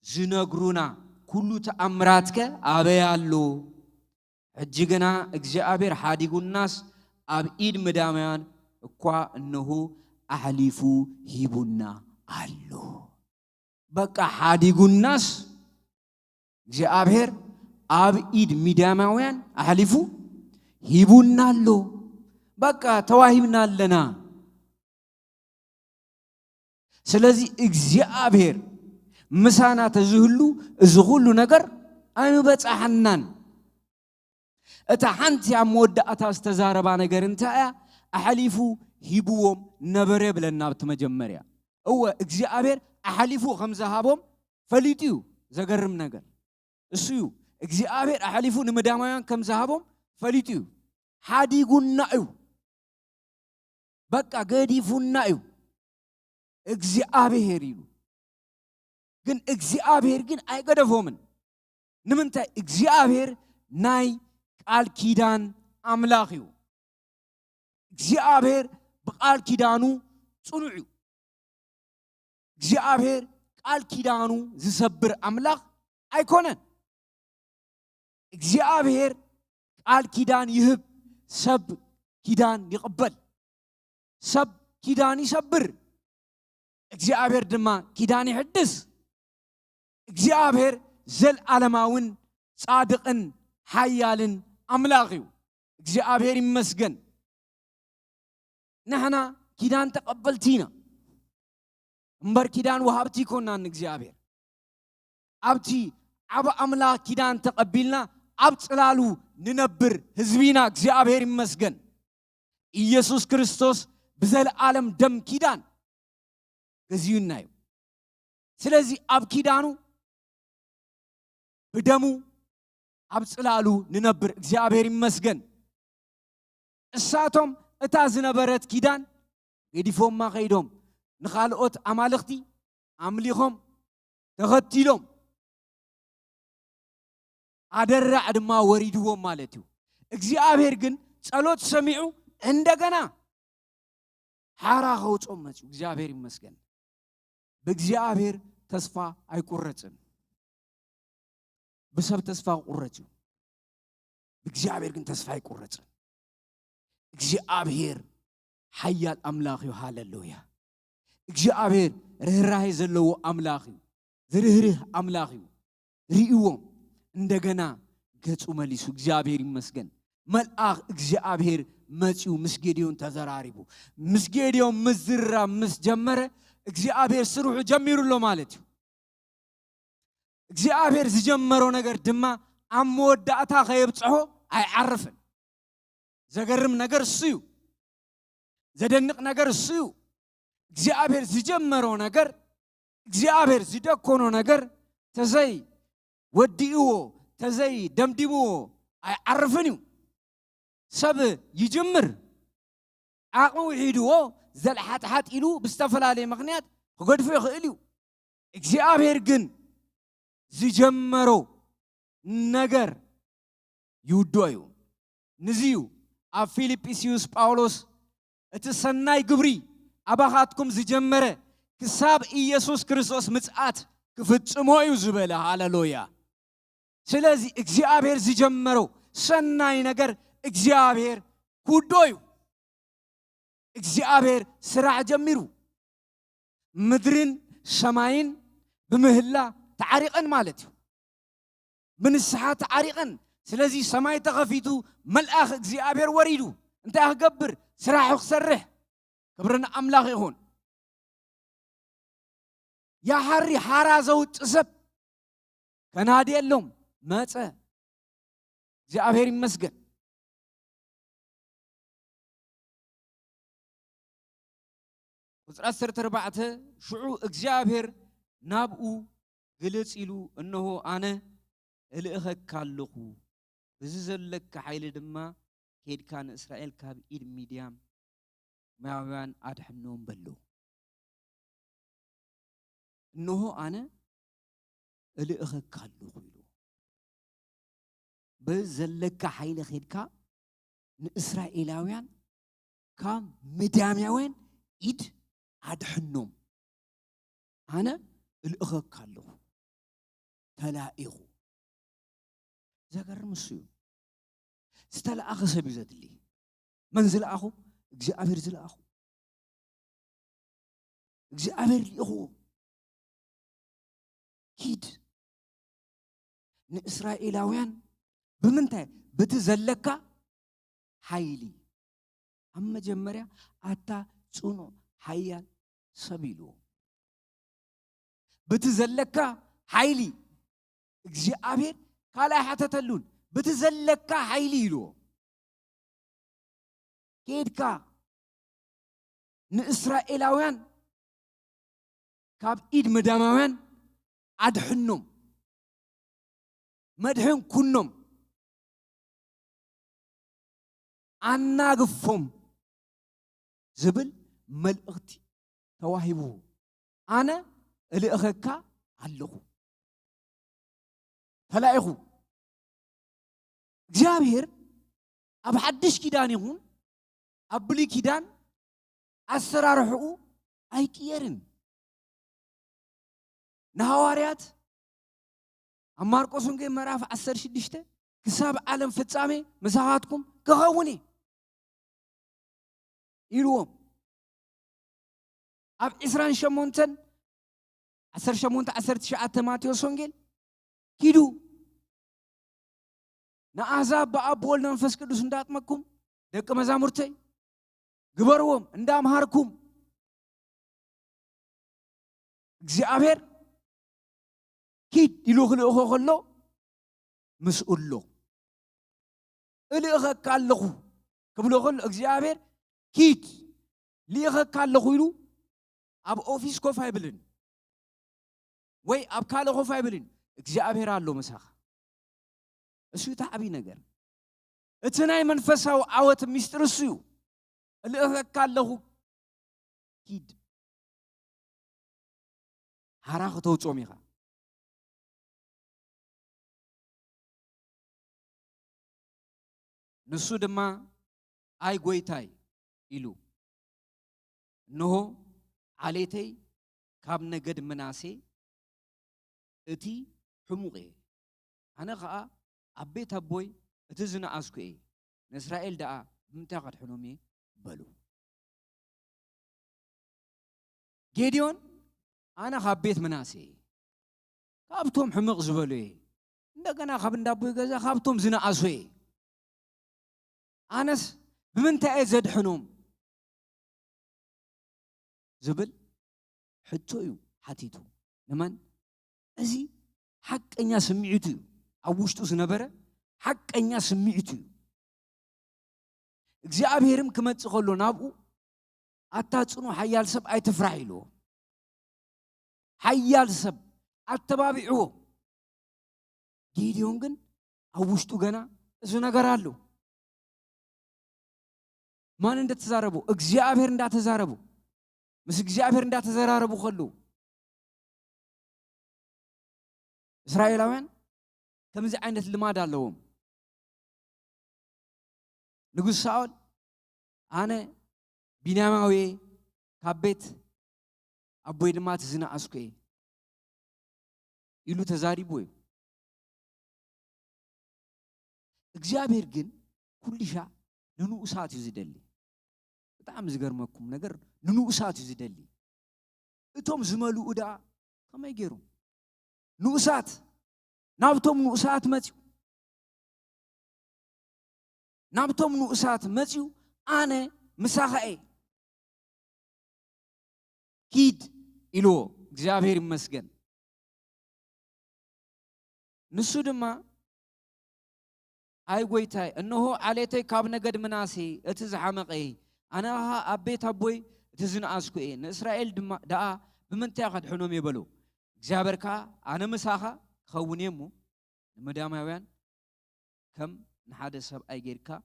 ዝነግሩና ኩሉ ተአምራትከ አበያሎ እጅግና እግዚአብሔር ሓዲጉናስ ኣብ ኢድ ምዳማያን እኳ እነሆ አሕሊፉ ሂቡና አሎ በቃ ሓዲጉናስ እግዚአብሔር ኣብ ኢድ ሚዳማውያን አሕሊፉ ሂቡና አሎ በቃ ተዋሂብና አለና ስለዚህ እግዚአብሔር ምሳና ተዝህሉ እዝሁሉ ነገር አይበጻሐናን እታ ሓንቲ ያመወዳእታ ዝተዛረባ ነገር እንታይ አሕሊፉ ሂቡዎም ነበረ ብለና በተመጀመሪያ እወ እግዚአብሔር አሕሊፉ ከምዛሃቦም ፈሊጥዩ ዘገርም ነገር السيو እግዚአብሔር አሐሊፉ ንምዳማውያን ከም ዝሃቦም ፈሊጡ እዩ ሓዲጉና እዩ በቃ ገዲፉና እዩ እግዚአብሔር ይሉ ግን እግዚአብሔር ግን አይገደፎምን ንምንታይ እግዚአብሔር ናይ ቃል ኪዳን አምላኽ እዩ እግዚአብሔር በቃል ኪዳኑ ጽኑዕ እዩ እግዚአብሔር ቃል ኪዳኑ ዝሰብር አምላኽ አይኮነን እግዚአብሔር ቃል ኪዳን ይህብ ሰብ ኪዳን ይቅበል ሰብ ኪዳን ይሰብር እግዚአብሔር ድማ ኪዳን ይሕድስ እግዚአብሔር ዘለዓለማውን ጻድቅን ሓያልን አምላኽ እዩ እግዚአብሔር ይመስገን ንሕና ኪዳን ተቀበልቲና እምበር ኪዳን ወሃብቲ ኮናን እግዚአብሔር ኣብቲ ዓብ አምላኽ ኪዳን ተቀቢልና ኣብ ጽላሉ ንነብር ህዝቢና እግዚአብሔር ይመስገን ኢየሱስ ክርስቶስ ብዘለዓለም ደም ኪዳን ገዚዩና እዩ ስለዚ ኣብ ኪዳኑ ብደሙ ኣብ ጽላሉ ንነብር እግዚአብሔር ይመስገን እሳቶም እታ ዝነበረት ኪዳን ገዲፎማ ኸይዶም ንኻልኦት አማልኽቲ አምሊኾም ተኸቲሎም አደራዕ ድማ ወሪድዎም ማለት እዩ እግዚአብሔር ግን ጸሎት ሰሚዑ እንደገና ሓራ ኸውጾም መጽኡ እግዚአብሔር ይመስገን በእግዚአብሔር ተስፋ አይቆረጽም በሰብ ተስፋ ቁረጽ በእግዚአብሔር ግን ተስፋ አይቆረጽም እግዚአብሔር ኃያል አምላኽ እዩ ሃሌሉያ እግዚአብሔር ርህራሄ ዘለዎ አምላኽ እዩ ዝርህርህ አምላኽ እዩ ሪእዎም እንደገና ገጹ መሊሱ እግዚአብሔር ይመስገን መልአኽ እግዚአብሔር መጽኡ ምስ ጌዴዎን ተዘራሪቡ ምስ ጌዴዎን ምዝራ ምስ ጀመረ እግዚአብሔር ስሩሑ ጀሚሩሎ ማለት እዩ እግዚአብሔር ዝጀመረው ነገር ድማ ኣብ መወዳእታ ኸየብጽሖ አይዓርፍን ዘገርም ነገር እሱ እዩ ዘደንቅ ነገር እሱ እዩ እግዚአብሔር ዝጀመረው ነገር እግዚአብሔር ዝደኮኖ ነገር ተዘይ ወዲእዎ ተዘይ ደምዲምዎ አይዓርፍን እዩ ሰብ ይጅምር ዓቕሙ ሒድዎ ዘልሓትሓት ኢሉ ብዝተፈላለየ ምኽንያት ክገድፎ ይኽእል እዩ እግዚአብሔር ግን ዝጀመረው ነገር ይውዶ እዩ ንዚዩ ኣብ ፊልጵስዩስ ጳውሎስ እቲ ሰናይ ግብሪ ኣባኻትኩም ዝጀመረ ክሳብ ኢየሱስ ክርስቶስ ምጽአት ክፍጽሞ እዩ ዝበለ ሃሌሉያ ስለዚ እግዚአብሔር ዝጀመረው ሰናይ ነገር እግዚአብሔር ኩዶ እዩ እግዚአብሔር ስራሕ ጀሚሩ ምድርን ሰማይን ብምህላ ተዓሪቀን ማለት እዩ ብንስሓ ተዓሪቀን ስለዚ ሰማይ ተኸፊቱ መልአኽ እግዚአብሔር ወሪዱ እንታይ ክገብር ስራሕ ክሰርሕ ክብርና አምላኽ ይኹን ያሐሪ ሓራ ዘውፅእ ሰብ ከናድየሎም መጸ እግዚአብሔር ይመስገን ቁጽር 14 ሽዑ እግዚአብሔር ናብኡ ግልጽ ኢሉ እነሆ አነ እልእኸካ ኣለኹ እዚ ዘለካ ሓይሊ ድማ ኬድካ ንእስራኤል ካብ ኢድ ሚድያም ማያውያን አድሕኖም በሎ እነሆ አነ እልእኸካ ኣለኹ ኢሉ በዘለካ ሓይሊ ኬድካ ንእስራኤላውያን ካብ ሚድያማውያን ኢድ አድሕኖም አነ እልእኸካ ኣለኹ ተላኢኹ ዘገርም እሱ እዩ ዝተለኣኸ ሰብ እዩ ዘድሊ መን ዝለኣኹ እግዚአብሔር ዝለኣኹ እግዚአብሔር ልኢኹዎ ሂድ ንእስራኤላውያን ብምንታይ በቲ ዘለካ ሓይሊ ኣብ መጀመርያ ኣታ ጽኑዕ ሓያል ሰብ ኢልዎ በቲ ዘለካ ሓይሊ እግዚአብሔር ካልኣይ ሓተተሉን በቲ ዘለካ ሓይሊ ኢልዎ ኬድካ ንእስራኤላውያን ካብ ኢድ ምድያማውያን አድሕኖም مدحن كنم أناقفهم زبل ملأتي تواهبه أنا اللي أخذك علقه فلا يخو جابير أب حدش كيدان يهون أبلي كيدان أسرار حقو أي كيرن نهاريات أماركوسون كي مراف أسر شدشته كساب عالم فتسامي مساحاتكم كهوني يروم أب إسران شمونتن أسر شمونت أسر تشاعت ماتيو سونجل كيدو نعذاب بأبول ننفس كدو سندات مكم دك مزامرتي قبروهم اندام هاركم እግዚአብሔር كيد يلوخ لأخو خلو مسؤول له اللي أخذ كاللخو قبل أخل እግዚአብሔር كيد اللي أخذ كاللخو يلو أب أوفيس كوفاي بلن وي أب كاللخو فاي بلن እግዚአብሔር አለው مساخ እሱ ታዓቢ ነገር እትናይ መንፈሳው ዓወት ሚስጥር እሱ اللي أخذ كاللخو كيد هراخ توصوميخا نسو دما اي غويتاي يلو نو عليتي كاب نجد مناسي اتي حموقي انا خا ابيت ابوي اتزنا اسكي نسرائيل دا ممتاقد حنومي بلو جيديون أنا خبيت مناسي خابتهم حمق زبلوي عندنا خاب ندابوي جزا خابتهم زنا أسوي أنس بمنتهى زد حنوم زبل حتويو حتيتو نمان أزي حق إني سمعتو أوشتو زنبرة حق إني سمعتو እግዚአብሔርም ከመጽኸሎ ናብኡ አታጽኑ ሐያል ሰብ አይተፍራሂሎ ሐያል ሰብ አተባቢዑ ጌዲዮን ግን አውሽጡ ገና እሱ ነገር አለው ማን እንደተዛረቡ እግዚአብሔር እንዳተዛረቡ ምስ እግዚአብሔር እንዳተዘራረቡ ኸሉ እስራኤላውያን ከምዚ አይነት ልማድ አለዎም ንጉስ ሳኦል አነ ቢንያማዊ ካቤት አቦይ ድማት ዝና አስኩ ይሉ ተዛሪቦ እግዚአብሔር ግን ኩልሻ ንኑኡሳት ይዝደሊ በጣም ዝገርመኩም ነገር ንኑኡሳት ይዝደሊ እቶም ዝመሉ ኡዳ ከመይ ገይሩ ንኡሳት ናብቶም ንኡሳት መጽኡ نابتم نؤسات متيو أنا مساخي كيد إلو جابير مسجن نسود ما أي قويتاي إنه عليتي كابنا قد مناسي اتزحمقي أنا ها أبيت أبوي تزن أسكوي إسرائيل دا بمنطقة حنوم يبلو جابر كا أنا مساخا خونيمو مدام هوان كم نحادث سب أيجيركا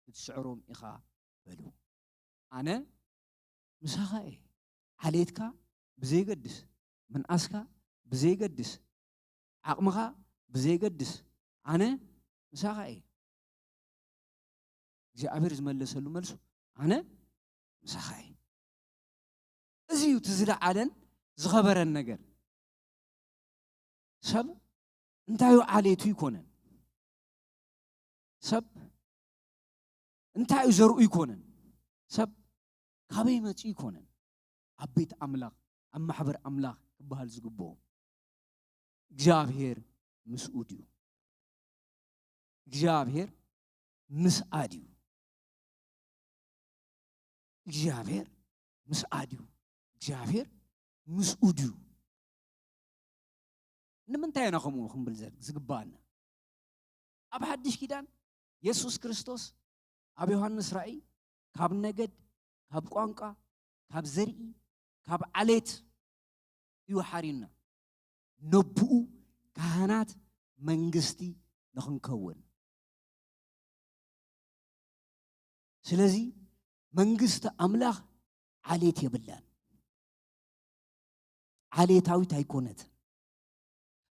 تسعرهم إخا بلو أنا مساخي عليتكا بزي قدس من أسكا بزي قدس عقمها بزي قدس أنا مساخي جاء أبرز ملسلو ملسو أنا مساخي أزيو تزرع عدن زغبر النجر سب انتايو عليتو يكونن سب انت يزرو يكونن سب كابي ماتي يكونن ابيت املاك ام محبر املاك بحال زغبو እግዚአብሔር مسؤوديو እግዚአብሔር مسعاديو እግዚአብሔር مسعاديو እግዚአብሔር مسؤوديو ንምንታይ ኢና ከምኡ ክንብል ዝግባአና ኣብ ሓድሽ ኪዳን ኢየሱስ ክርስቶስ ኣብ ዮሐንስ ራእይ ካብ ነገድ ካብ ቋንቋ ካብ ዘርኢ ካብ ዓሌት እዩ ሓሪና ነብኡ ካህናት መንግስቲ ንኽንከውን ስለዚ መንግስቲ ኣምላኽ ዓሌት የብላን ዓሌታዊት ኣይኮነት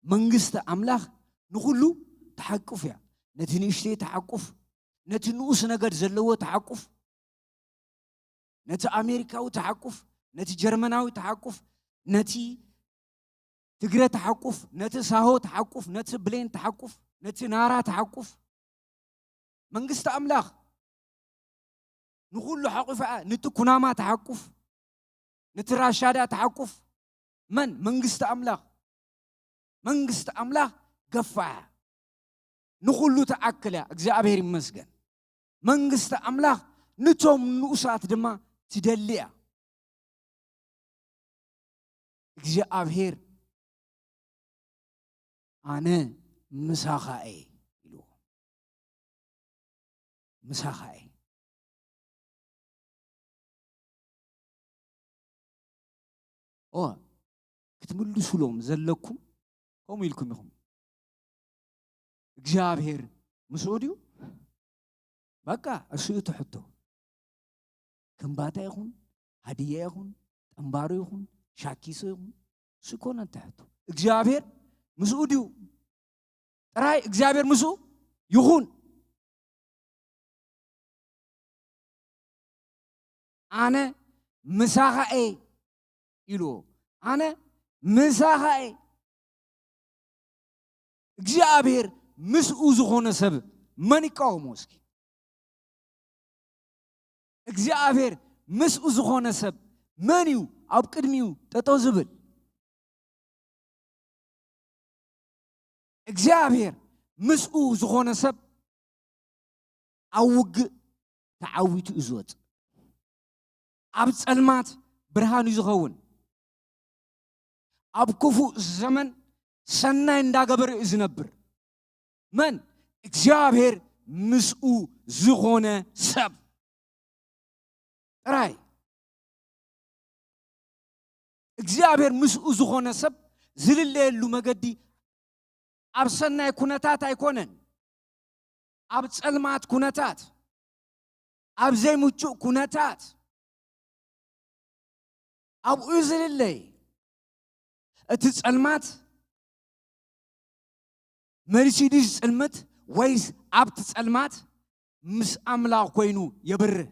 መንግስቲ ኣምላኽ ንኹሉ ተሓቁፍ እያ ነቲ ንእሽተይ ተሓቁፍ ነቲ ንኡስ ነገር ዘለዎ ተሓቁፍ ነቲ ኣሜሪካዊ ተሓቁፍ ነቲ ጀርመናዊ ተሓቁፍ ነቲ ትግረ ተሓቁፍ ነቲ ሳሆ ተሓቁፍ ነቲ ብሌን ተሓቁፍ ነቲ ናራ ተሓቁፍ መንግስቲ ኣምላኽ ንኹሉ ሓቁፋ ነቲ ኩናማ ተሓቁፍ ነቲ ራሻዳ ተሓቁፍ من መንግስቲ ኣምላኽ ገፋዕ ንኹሉ ተኣክለ እግዚአብሔር ይመስገን መንግስቲ ኣምላኽ ንቶም ንኡሳት ድማ ትደልያ እግዚአብሔር ኣነ ምሳኻኤ ኢሉ ምሳኻኤ ክትምልሱሎም ዘለኩም ከምኡ ኢልኩም ኢኹም እግዚአብሔር ምስኡ ድዩ በቃ እሱ ትሕቶ ከምባታ ይኹን ሃዲያ ይኹን ጠምባሮ ይኹን ሻኪሶ ይኹን እሱ ኮነ ትሕቶ እግዚአብሔር ምስኡ ድዩ ጥራይ እግዚአብሔር ምስኡ ይኹን ኣነ ምሳኻኤ ኢሉ ኣነ ምሳኻኤ እግዚአብሔር ምስኡ ዝኾነ ሰብ መን ይቃወሞ እስኪ እግዚአብሔር ምስኡ ዝኾነ ሰብ መን እዩ ኣብ ቅድሚኡ ጠጠው ዝብል እግዚአብሔር ምስኡ ዝኾነ ሰብ ኣብ ውግእ ተዓዊቱ እዩ ዝወፅእ ኣብ ጸልማት ብርሃን እዩ ዝኸውን ኣብ ክፉእ ዘመን ሰናይ እንዳገበረ እዩ ዝነብር መን እግዚአብሔር ምስኡ ዝኾነ ሰብ ጥራይ እግዚአብሔር ምስኡ ዝኾነ ሰብ ዝልለየሉ መገዲ ኣብ ሰናይ ኩነታት ኣይኮነን ኣብ ጸልማት ኩነታት ኣብ ዘይምቹእ ኩነታት ኣብኡ ዝልለይ እቲ ጸልማት መርሲዲስ ጸልመት ወይስ ኣብቲ ጸልማት ምስ ኣምላኽ ኮይኑ የብርህ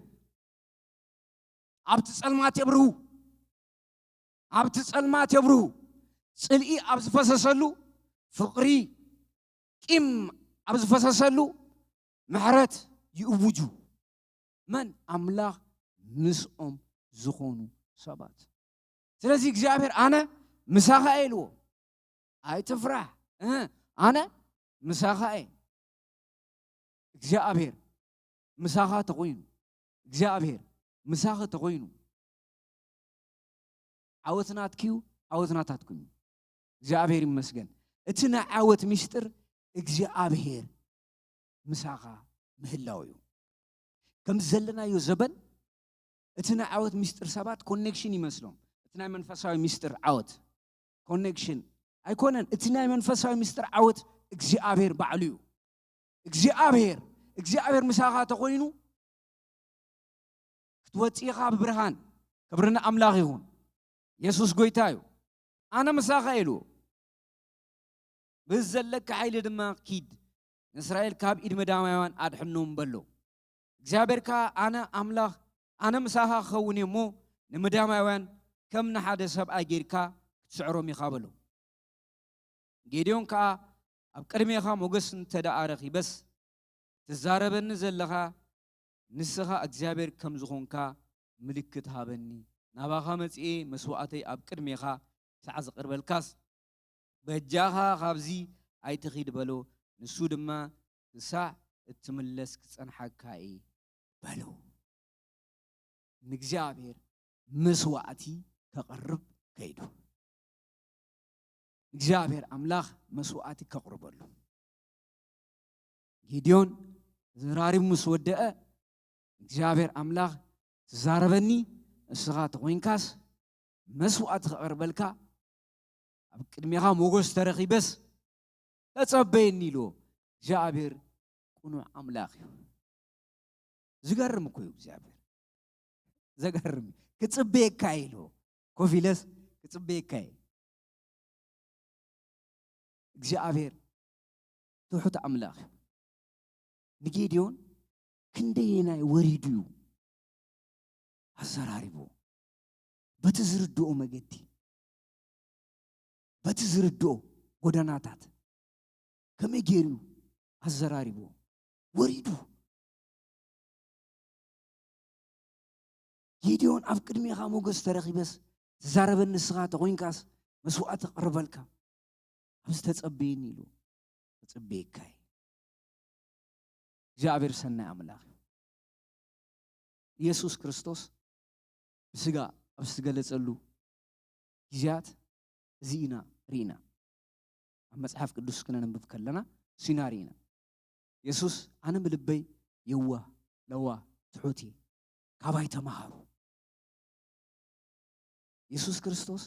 ኣብቲ ጸልማት የብርሁ ኣብቲ ጸልማት የብርሁ ጽልኢ ኣብ ዝፈሰሰሉ ፍቕሪ ቂም ኣብ ዝፈሰሰሉ ምሕረት ይእውጁ መን ኣምላኽ ምስኦም ዝኾኑ ሰባት ስለዚ እግዚአብሔር ኣነ ምሳኻኤ ኢልዎ ኣይትፍራሕ ኣነ ምሳኻኤ እግዚአብሔር ምሳኻ ተኾይኑ እግዚአብሔር ምሳኻ ተኾይኑ ዓወትናት ክዩ ዓወትናታት ክዩ እግዚአብሔር ይመስገን እቲ ናይ ዓወት ምስጢር እግዚአብሔር ምሳኻ ምህላው እዩ ከም ዘለናዮ ዘበን እቲ ናይ ዓወት ምስጢር ሰባት ኮኔክሽን ይመስሎም እቲ ናይ መንፈሳዊ ምስጢር ዓወት ኮኔክሽን ኣይኮነን እቲ ናይ መንፈሳዊ ምስጢር ዓወት እግዚአብሔር ባዕሉ እዩ እግዚአብሔር ምሳኻ ተኾይኑ ክትወፂኻ ብብርሃን ክብርና ኣምላኽ ይኹን ኢየሱስ ጎይታ እዩ ኣነ ምሳኻ ኢልዎ ብዘለካ ሓይሊ ድማ ኪድ ንእስራኤል ካብ ኢድ መዳማውያን ኣድሕኖም በሎ እግዚአብሔርካ ኣነ ኣምላኽ ኣነ ምሳኻ ክኸውን እሞ ንመዳማውያን ከም ንሓደ ሰብኣይ ጌርካ ክትስዕሮም ኢኻ በሎ ጌድዮን ከዓ ኣብ ቅድሜኻ ሞገስ እንተደኣ ረኺበስ ትዛረበኒ ዘለኻ ንስኻ እግዚአብሔር ከም ዝኾንካ ምልክት ሃበኒ ናባኻ መጽኤ መስዋዕተይ ኣብ ቅድሜኻ ሰዓ ዝቕርበልካስ በጃኻ ካብዚ ኣይትኺድ በሎ ንሱ ድማ ክሳዕ እትምለስ ክጸንሐካ እየ በሎ ንእግዚአብሔር መስዋዕቲ ከቕርብ ከይዱ እግዚአብሔር ኣምላኽ መስዋዕቲ ከቕርበሉ ጌድዮን ዝራሪብ ምስ ወደአ እግዚአብሔር ኣምላኽ ትዛረበኒ እስኻ ተኾይንካስ መስዋዕቲ ከቕርበልካ ኣብ ቅድሜኻ ሞገስ ተረኺበስ ተጸበየኒ ኢሎ እግዚአብሔር ቁኑዕ ኣምላኽ እዩ ዝገርም እኮ እዩ እግዚአብሔር ዘገርም ክጽበየካ ኢሎ ኮፍ ኢለስ ክጽበየካ እግዚአብሔር ትሑት ኣምላኽ እዩ ንጌድዮን ክንደየናይ ወሪዱ እዩ ኣዘራሪቦ በቲ ዝርድኦ መገዲ በቲ ዝርድኦ ጎደናታት ከመይ ገይሩ ኣዘራሪቦ ወሪዱ ጌድዮን ኣብ ቅድሚኻ ሞገስ ተረኺበስ ትዛረበኒ ንስኻ ተኾይንካስ መስዋዕት ተቕርበልካ ኣብዚ ተጸበየኒ ኢሉ ተጸበየካ እግዚአብሔር ሰናይ ኣምላኽ ኢየሱስ ክርስቶስ ብስጋ ኣብ ዝተገለጸሉ ጊዜያት እዚ ኢና ርኢና ኣብ መጽሓፍ ቅዱስ ክነንብብ ከለና እሱና ርኢና ኢየሱስ ኣነ ብልበይ የዋህ ለዋህ ትሑት እየ ካባይ ተማሃሩ ኢየሱስ ክርስቶስ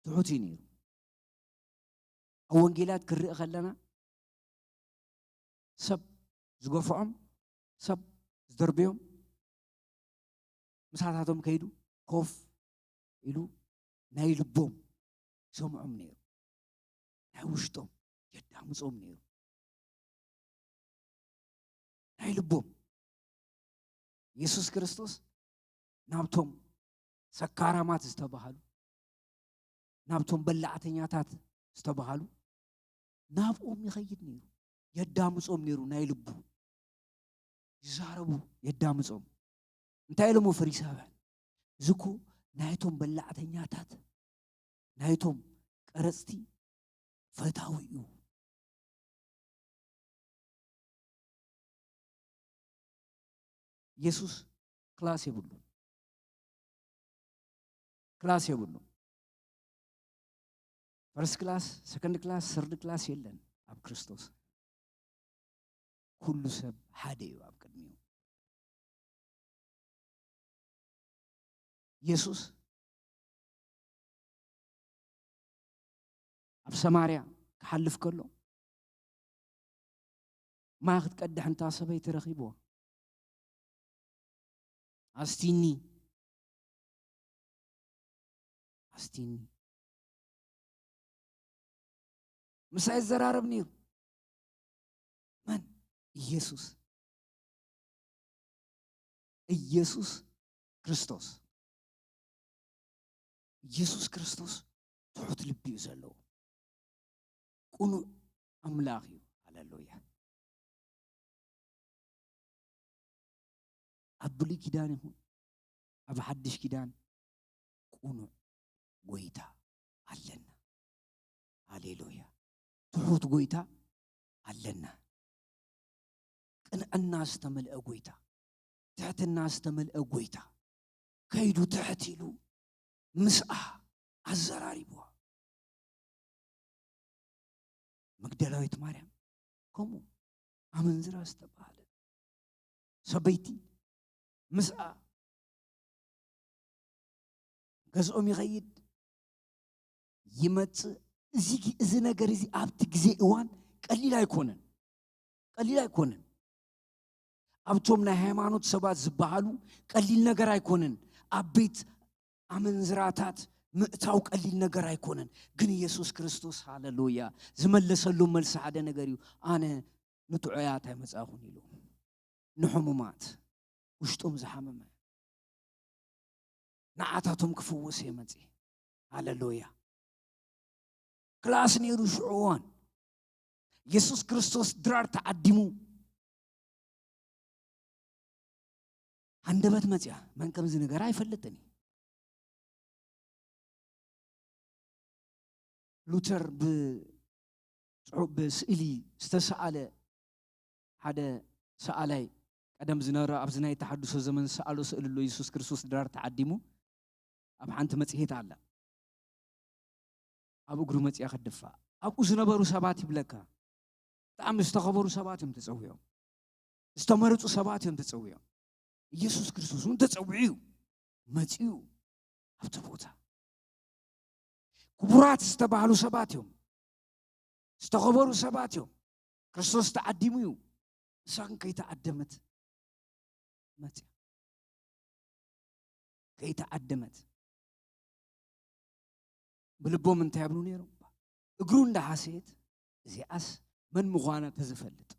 ትሑት እዩ ነይሩ ኣብ ወንጌላት ክርእ ከለና ሰብ ዝገፍዖም ሰብ ዝደርብዮም ምሳታቶም ከይዱ ኮፍ ኢሉ ናይ ልቦም ሰምዖም ነይሩ ናይ ውሽጦም የዳምጾም ነይሩ ናይ ልቦም ኢየሱስ ክርስቶስ ናብቶም ሰካራማት ዝተባሃሉ ናብቶም በላዕተኛታት ዝተባሃሉ ናብኦም ይኸይድ ነይሩ የዳምጾም ነይሩ ናይ ልቡ ይዛረቡ የዳምጾም እንታይ ኢሎሞ ፈሪሳውያን ዝኩ ናይቶም በላዕተኛታት ናይቶም ቀረጽቲ ፈታዊ እዩ ኢየሱስ ክላስ የብሉ ፈርስት ክላስ ሰከንድ ክላስ ሰርድ ክላስ የለን ኣብ ክርስቶስ ኩሉ ሰብ ሓደ እዩ ኣብ ቅድሚኡ ኢየሱስ ኣብ ሰማርያ ክሓልፍ ከሎ ማይ ክትቀድሕ እንታ ሰበይቲ ረኺብዋ ኣስቲኒ ምሳይ ዘራረብ ነይሩ መን ኢየሱስ ክርስቶስ ትሑት ልቢ እዩ ዘለዎ ቁኑዕ ኣምላኽ እዩ ሃሌሉያ ኣብ ብሉይ ኪዳን ይኹን ኣብ ሓድሽ ኪዳን ቁኑዕ ጎይታ ኣለና ሃሌሉያ ትሑት ጎይታ ኣለና ቅንዕና ዝተመልአ ጎይታ ትሕትና ዝተመልአ ጎይታ ከይዱ ትሕት ኢሉ ምስኣ ኣዘራሪብዋ መግደላዊት ማርያም ከምኡ ኣመንዝራ ዝተባሃለ ሰበይቲ ምስኣ ገዝኦም ይኸይድ ይመጽእ እዚ ነገር እዚ ኣብቲ ግዜ እዋን ቀሊል ኣይኮነን ኣብቶም ናይ ሃይማኖት ሰባት ዝበሃሉ ቀሊል ነገር ኣይኮነን ኣብ ቤት ኣመንዝራታት ምእታው ቀሊል ነገር ኣይኮነን ግን ኢየሱስ ክርስቶስ ሃሌሉያ ዝመለሰሉ መልሲ ሓደ ነገር እዩ ኣነ ንጥዑያት ኣይመጻኹን ኢሉ ንሕሙማት ውሽጦም ዝሓመመ ንዓታቶም ክፍወስ የመጽ ሃሌሉያ ክላስ ነይሩ ሽዑዋን ኢየሱስ ክርስቶስ ድራር ተዓዲሙ አንደበት መጽያ መን ከምዚ ነገር አይፈልጥኒ ሉተር ብስእሊ ዝተሰአለ ሓደ ሰአላይ ቀደም ዝነበረ ኣብ ዝናይ ተሐድሶ ዘመን ሰአሎ ስእልሎ ኢየሱስ ክርስቶስ ድራር ተዓዲሙ ኣብ ሓንቲ መጽሔት ኣላ ኣብ እግሩ መጽያ ከድፋ ኣብኡ ዝነበሩ ሰባት ይብለካ ብጣዕሚ ዝተኸበሩ ሰባት እዮም ተጸውዮም ዝተመረጹ ሰባት እዮም ተጸውዮም ኢየሱስ ክርስቶስ ውን ተጸውዩ መጽዩ ኣብቲ ቦታ ክቡራት ዝተባህሉ ሰባት እዮም استخبروا سباتهم ክርስቶስ ተዓዲሙ እዩ ንሳን ከይተዓደመት መጽ ከይተዓደመት ብልቦም እንታይ ያብሉ ነይሮም እግሩ እንዳሐሰት እዚኣስ መን ምዃነ ተዝፈልጥ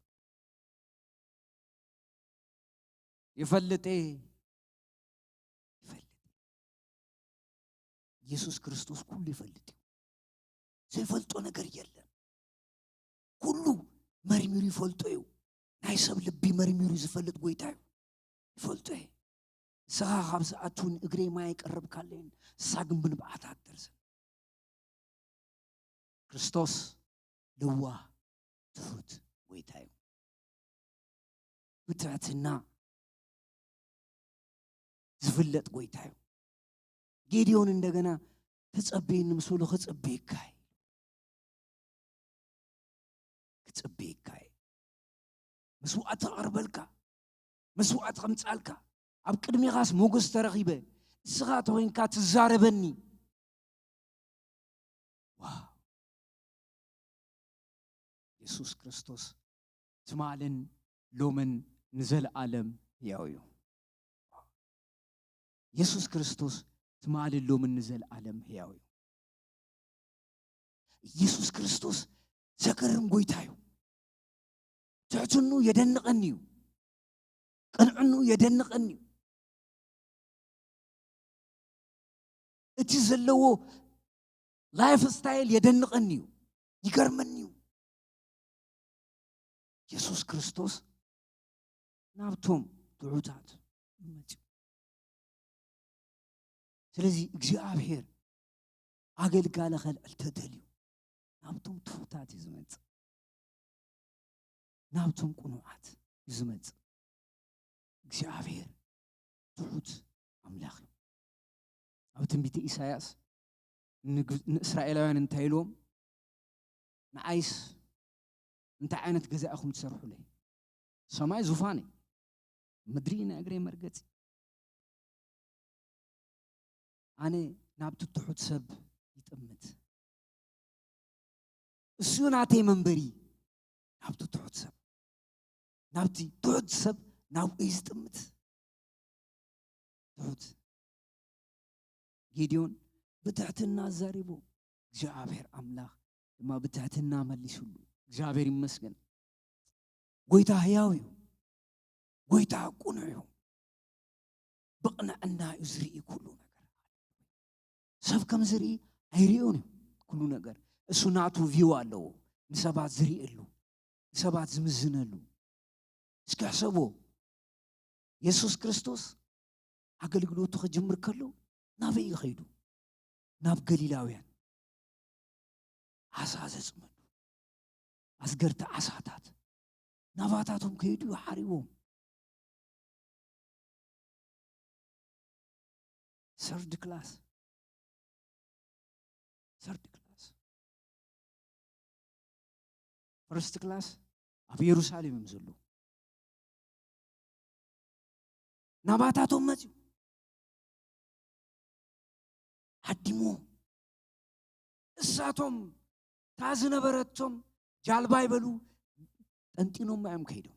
ይፈልጥ ኢየሱስ ክርስቶስ ሁሉ ይፈልጥ ዘይፈልጦ ነገር የለም ሁሉ መርሚሩ ይፈልጦ እዩ ናይ ሰብ ልቢ መርሚሩ ዝፈልጥ ጎይታ እዩ ይፈልጦ ስኻ ካብ ሰዓቱን እግሬ ማይ ቀርብ ካለኝ ሳግም ብንብዓታት ደርሰ ክርስቶስ ልዋ ትሁት ጎይታ እዩ ብትዕትና ዝፍለጥ ጎይታ እዩ ጌዲዮን እንደገና ተጸበይን ምስሉ ከጸበይካይ ከጸበይካይ መስዋዕት ተቀርበልካ መስዋዕት ከምጻልካ ኣብ ቅድሚኻስ ሞገስ ተረኺበ እስኻ ተወይንካ ትዛረበኒ ዋው ኢየሱስ ክርስቶስ ትማልን ሎምን ንዘለዓለም ሕያው እዩ ኢየሱስ ክርስቶስ ትማልን ሎምን ንዘለዓለም ሕያው እዩ ኢየሱስ ክርስቶስ ዘገርም ጎይታ እዩ ትዕትኑ የደንቀኒ እዩ ቅንዕኑ የደንቀኒ እዩ እቲ ዘለዎ ላይፍ ስታይል የደንቀኒ እዩ ይገርመኒ እዩ ኢየሱስ ክርስቶስ ናብቶም ትሑታት ይመጽእ ስለዚህ እግዚአብሔር አገልጋለ ኸልዕል ተደልዩ ናብቶም ትሑታት ይዝመጽእ ናብቶም ቁኑዓት ይዝመጽእ እግዚአብሔር ትሑት አምላኽ ኣብ ትንቢተ ኢሳይያስ ንእስራኤላውያን እንታይ ኢሎም ንዓይስ እንታይ ዓይነት ገዛ ኢኹም ትሰርሑለይ ሰማይ ዙፋኔ ምድሪ ንእግሬ መርገጺ ኣነ ናብቲ ትሑት ሰብ ይጥምት እሱ ናተይ መንበሪ ናብቲ ትሑት ሰብ ናብቲ ትሑት ሰብ ናብኡ ይጥምት ትሑት ጌዲዮን ብትሕትና ዘሪቡ እግዚአብሔር አምላኽ ድማ ብትሕትና መሊሱሉ እግዚአብሔር ይመስገን ጎይታ ሕያው እዩ ጎይታ ቁኑዕ እዩ ብቕንዕና እዩ ዝርኢ ኩሉ ነገር ሰብ ከም ዝርኢ ኣይርዮን እዩ ኩሉ ነገር እሱ ናቱ ቪው ኣለዎ ንሰባት ዝርእሉ ንሰባት ዝምዝነሉ እስኪ ሕሰቦ ኢየሱስ ክርስቶስ አገልግሎቱ ክጅምር ከሎ ናበይ ይኸይዱ ናብ ገሊላውያን ዓሳ ዘጽመዱ ኣስገርተ ዓሳታት ናባታቶም ከይዱ ይሓሪቦም ሰርድ ክላስ ፈርስት ክላስ ኣብ ኢየሩሳሌም እዮም ዘሎ ናባታቶም መጽኡ ዓዲሞ እሳቶም ታዝነበረቶም ጃልባ ይበሉ ጠንጢኖም እዮም ከይዶም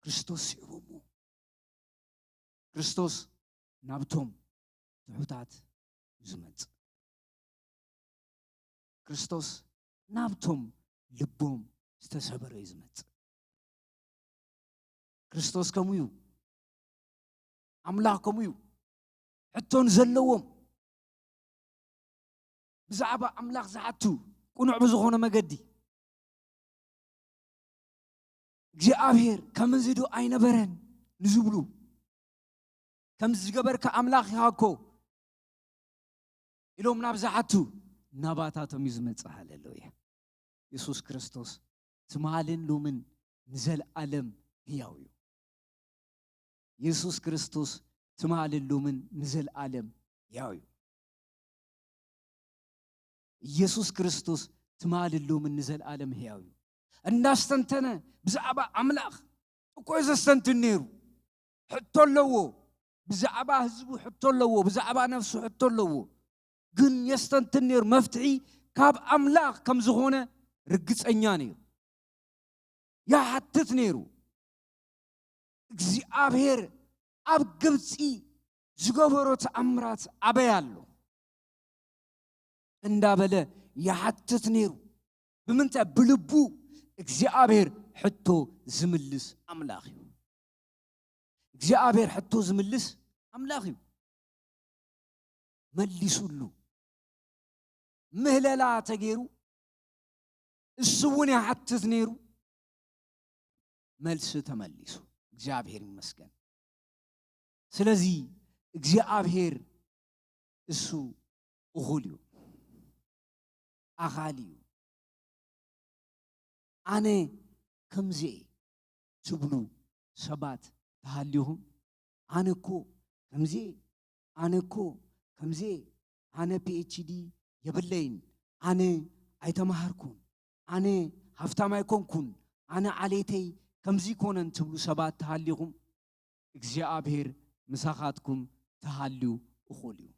ክርስቶስ ሲዕቦሞ ክርስቶስ ናብቶም ትሑታት ዝመጽእ ክርስቶስ ናብቶም ልቦም ዝተሰበረ ዝመጽእ ክርስቶስ ከምኡ እዩ አምላኽ ከምኡ እዩ ሕቶን ዘለዎም ብዛዕባ አምላኽ ዝሓቱ ቁኑዕ ብዝኾነ መገዲ እግዚአብሔር ከምዚ ዶ ኣይነበረን ንዝብሉ ከምዚ ዝገበርካ አምላኽ ኢኻ እኮ ኢሎም ናብ ዝሓቱ ናባታቶም እዩ ዝመጽእ ሃሌሉያ ኢየሱስ ክርስቶስ ትማልን ሎምን ንዘለዓለም ሕያው እዩ ኢየሱስ ክርስቶስ ትማልን ሎምን ንዘለዓለም ሕያው እዩ ኢየሱስ ክርስቶስ ትማልን ሎምን ንዘለዓለም ሕያው እዩ እንዳስተንተነ ብዛዕባ አምላኽ እኮ ዘስተንትን ነይሩ ሕቶ ኣለዎ ብዛዕባ ህዝቡ ሕቶ ኣለዎ ብዛዕባ ነፍሱ ሕቶ ኣለዎ ግን የስተንትን ነይሩ መፍትሒ ካብ ኣምላኽ ከም ዝኾነ ርግፀኛ ነይሩ ያሓትት ነይሩ እግዚአብሔር ኣብ ግብፂ ዝገበሮ ተኣምራት ኣበይ ኣሎ እንዳበለ ያሓትት ነይሩ ብምንታይ ብልቡ እግዚአብሔር ሕቶ ዝምልስ ኣምላኽ እዩ እግዚአብሔር ሕቶ ዝምልስ ኣምላኽ እዩ መሊሱሉ ምህለላ ተገይሩ እሱ እውን ያሓትት ነይሩ መልስ ተመሊሱ እግዚአብሔር ይመስገን ስለዚህ እግዚአብሔር እሱ እኹል እዩ ኣኻል እዩ ኣነ ከምዚ ትብሉ ሰባት ተሃልዩኹም ኣነኮ ከምዚ ኣነኮ ከምዚ ኣነ PhD የብለይን ኣነ ኣይተማሃርኩን ኣነ ሃፍታም ኣይኮንኩን ኣነ ዓሌተይ ከምዚ ኮነን ትብሉ ሰባት ተሃልዩኹም እግዚአብሔር ምሳኻትኩም ተሃልዩ እኹል እዩ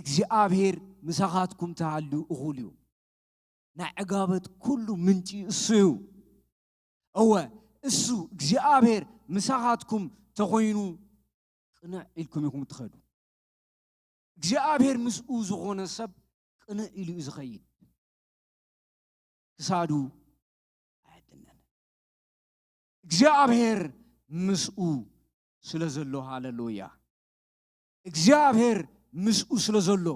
እግዚአብሔር ምሳኻትኩም ተሃልዩ እኹል እዩ ናይ ዕጋበት ኩሉ ምንጪ እሱ እዩ እወ እሱ እግዚአብሔር ምሳኻትኩም ተኾይኑ ቅንዕ ኢልኩም ኢኹም ትኸዱ እግዚአብሔር ምስኡ ዝኾነ ሰብ ቅንዕ ኢሉ እዩ ዝኸይድ ክሳዱ ኣይድነን እግዚአብሔር ምስኡ ስለ ዘሎ ሃሌሉያ እግዚአብሔር ምስኡ ስለ ዘሎ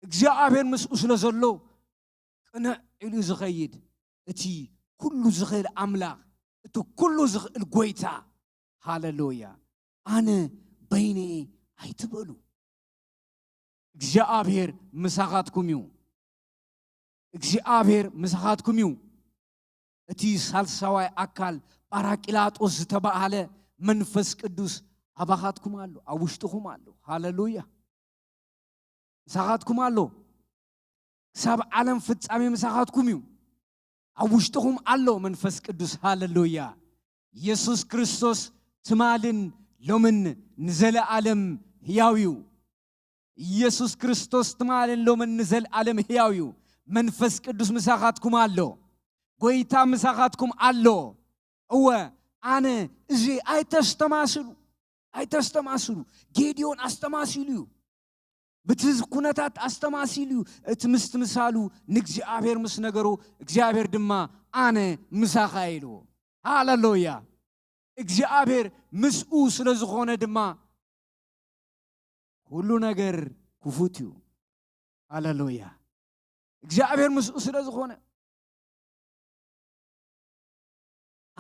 እግዚአብሔር ምስኡ ስለ ዘሎ ቅንዕ ኢሉ ዝኸይድ እቲ ኩሉ ዝኽእል ኣምላኽ እቲ ኩሉ ዝኽእል ጎይታ ሃሌሉያ ኣነ በይነ ኣይትበሉ እግዚአብሔር ምሳኻትኩም እዩ እግዚአብሔር ምሳኻትኩም እዩ እቲ ሳልሳዋይ ኣካል ጳራቅሊጦስ ዝተባሃለ መንፈስ ቅዱስ ኣባኻትኩም ኣሎ ኣብ ውሽጥኹም ኣሎ ሃሌሉያ ምሳኻትኩም ኣሎ ክሳብ ዓለም ፍጻሜ ምሳኻትኩም እዩ ኣብ ውሽጥኹም ኣሎ መንፈስ ቅዱስ ሃሌሉያ ኢየሱስ ክርስቶስ ትማልን ሎምን ንዘለዓለም ሕያው እዩ ኢየሱስ ክርስቶስ ትማልን ሎምን ንዘለዓለም ሕያው እዩ መንፈስ ቅዱስ ምሳኻትኩም ኣሎ ጎይታ ምሳኻትኩም ኣሎ እወ ኣነ እዚ ኣይተስተማስሉ ጌዲዮን ኣስተማሲሉ እዩ በቲ ኩነታት ኣስተማሲሉ እዩ እቲ ምሳሉ ንእግዚአብሔር ምስ ነገሩ እግዚአብሔር ድማ ኣነ ምሳኻ ኢሉ ሃሌሉያ እግዚአብሔር ምስኡ ስለ ዝኾነ ድማ ሁሉ ነገር ክፉት እዩ ሃሌሉያ እግዚአብሔር ምስኡ ስለ ዝኾነ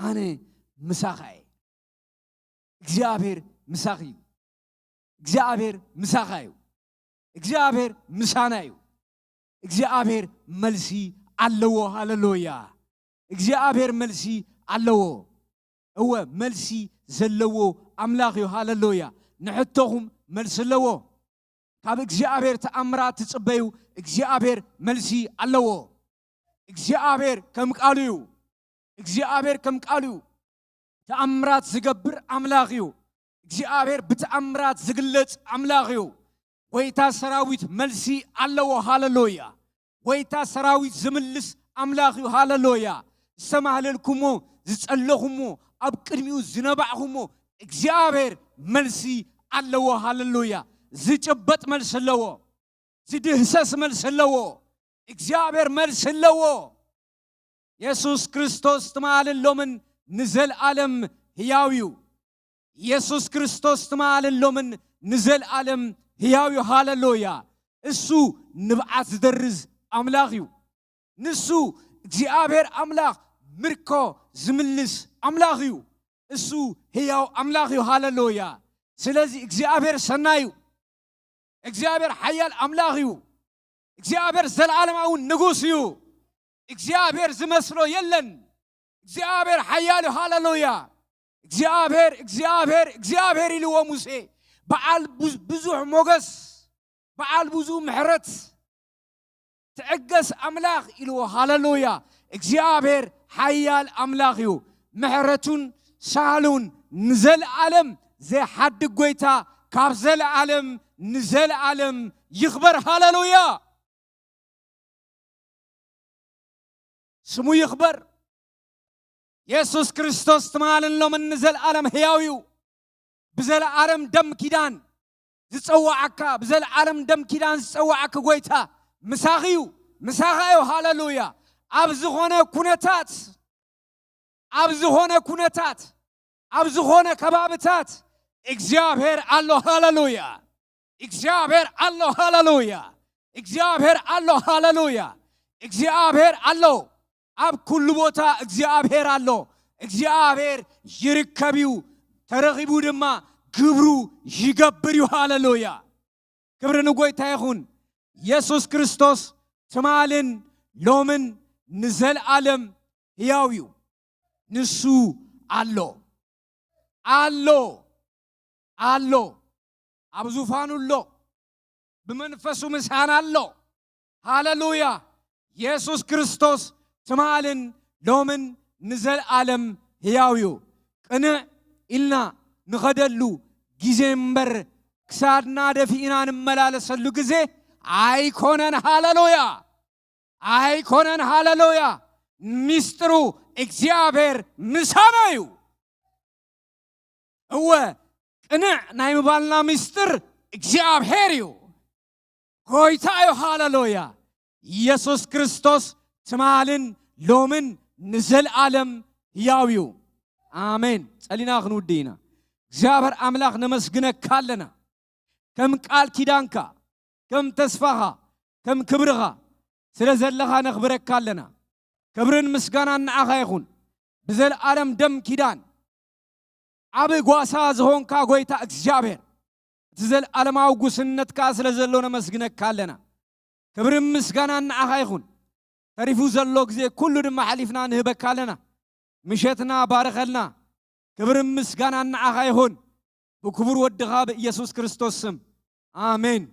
ኣነ ምሳኻ እግዚአብሔር ምሳኺ እዩ እግዚአብሔር ምሳኻ እዩ እግዚአብሔር ምሳና እዩ እግዚአብሔር መልሲ ኣለዎ ሃሌሉያ እግዚአብሔር መልሲ ኣለዎ እወ መልሲ ዘለዎ ኣምላኽ እዩ ሃሌሉያ ንሕቶኹም መልሲ ኣለዎ ካብ እግዚአብሔር ተኣምራት ትጽበዩ እግዚአብሔር መልሲ ኣለዎ እግዚአብሔር ከም ቃሉ እዩ እግዚአብሔር ከም ቃሉ እዩ ተኣምራት ዝገብር ኣምላኽ እዩ እግዚአብሔር ብተኣምራት ዝግለጽ ኣምላኽ እዩ ጎይታ ሰራዊት መልሲ ኣለዎ ሃሌሉያ ጎይታ ሰራዊት ዝምልስ ኣምላኽ እዩ ሃሌሉያ ዝተማህለልኩሞ ዝጸለኹሞ ኣብ ቅድሚኡ ዝነባዕኹሞ እግዚአብሔር መልሲ ኣለዎ ሃሌሉያ ዝጭበጥ መልሲ ኣለዎ ዝድህሰስ መልሲ ኣለዎ እግዚአብሔር መልሲ ኣለዎ ኢየሱስ ክርስቶስ ትማልሎምን ንዘለዓለም ሕያው እዩ ኢየሱስ ክርስቶስ ትማልሎምን ንዘለዓለም ሕያው እዩ ሃሌሉያ እሱ ንብዓት ዝደርዝ ኣምላኽ እዩ ንሱ እግዚአብሔር ኣምላኽ ምርኮ ዝምልስ ኣምላኽ እዩ እሱ ሕያው ኣምላኽ እዩ ሃሌሉያ ስለዚ እግዚአብሔር ሰናይ እዩ እግዚአብሔር ሓያል ኣምላኽ እዩ እግዚአብሔር ዘለዓለማዊ ንጉስ እዩ እግዚአብሔር ዝመስሎ የለን እግዚአብሔር ሓያል እዩ ሃሌሉያ እግዚአብሔር ኢልዎ ሙሴ በዓል ብዙሕ ሞገስ በዓል ብዙሕ ምሕረት ትዕገስ ኣምላኽ ኢልዎ ሃሌሉያ እግዚአብሔር ሓያል ኣምላኽ እዩ ምሕረቱን ሳህሉን ንዘለዓለም ዘይሓድግ ጎይታ كابزل عالم نزل عالم يخبر هاللويا سمو يخبر يسوع كريستوس تمالن لو من نزل عالم هياويو بزل عالم دم كيدان زتصوعك بزل عالم دم كيدان زتصوعك غويتا مساغيو هاللويا ابزغونه كونتات ابزغونه كونتات ابزغونه كبابتات እግዚአብሔር አሎ ሃሌሉያ እግዚአብሔር አሎ ሃሌሉያ እግዚአብሔር አሎ ሃሌሉያ እግዚአብሔር አሎ አብ ኩሉ ቦታ እግዚአብሔር አሎ እግዚአብሔር ይርከቢው ተረኺቡ ድማ ግብሩ ይገብርዩ ሃሌሉያ ክብርን ጎይታ ይሁን ኢየሱስ ክርስቶስ ትማልን ሎምን ንዘልዓለም ሕያውዩ ንሱ አሎ አሎ አብዙፋኑ ሎ በመንፈሱ ምስሃን አሎ ሃሌሉያ ኢየሱስ ክርስቶስ ትማልን ሎምን ንዘልዓለም ሕያውዩ ቅንዕ ኢልና ንኸደሉ ጊዜ እምበር ክሳድና ደፊእና ንመላለሰሉ ጊዜ አይኮነን ሃሌሉያ ሚስጥሩ እግዚአብሔር ምሳናዩ እወ ቅንዕ ናይ ምባልና ሚስጥር እግዚአብሔር እዩ ጎይታዩ ሃሌሉያ ኢየሱስ ክርስቶስ ትማልን ሎምን ንዘልዓለም ሕያውዩ አሜን ጸሊና ክንውዲና እግዚአብሔር አምላክ ነመስግነካ ኣለና ከም ቃል ኪዳንካ ከም ተስፋኻ ከም ክብርኻ ስለ ዘለኻ ነኽብረካ ኣለና ክብርን ምስጋናን ንዓኻ ይኹን ብዘልዓለም ደም ኪዳን አብ ጓሳ ዝሆንካ ጎይታ እግዚአብሔር ትዘልዓለማዊ ጉስነትካ ስለ ዘሎ ነመስግነካ ኣለና ክብርን ምስጋናን ንዓኻ ይኹን ተሪፉ ዘሎ ጊዜ ኩሉ ድማ ሓሊፍና ንህበካ ኣለና ምሸትና ባረኸልና ክብርን ምስጋናን ንዓኻ ይኹን ብክቡር ወድኻ በኢየሱስ ክርስቶስ ስም አሜን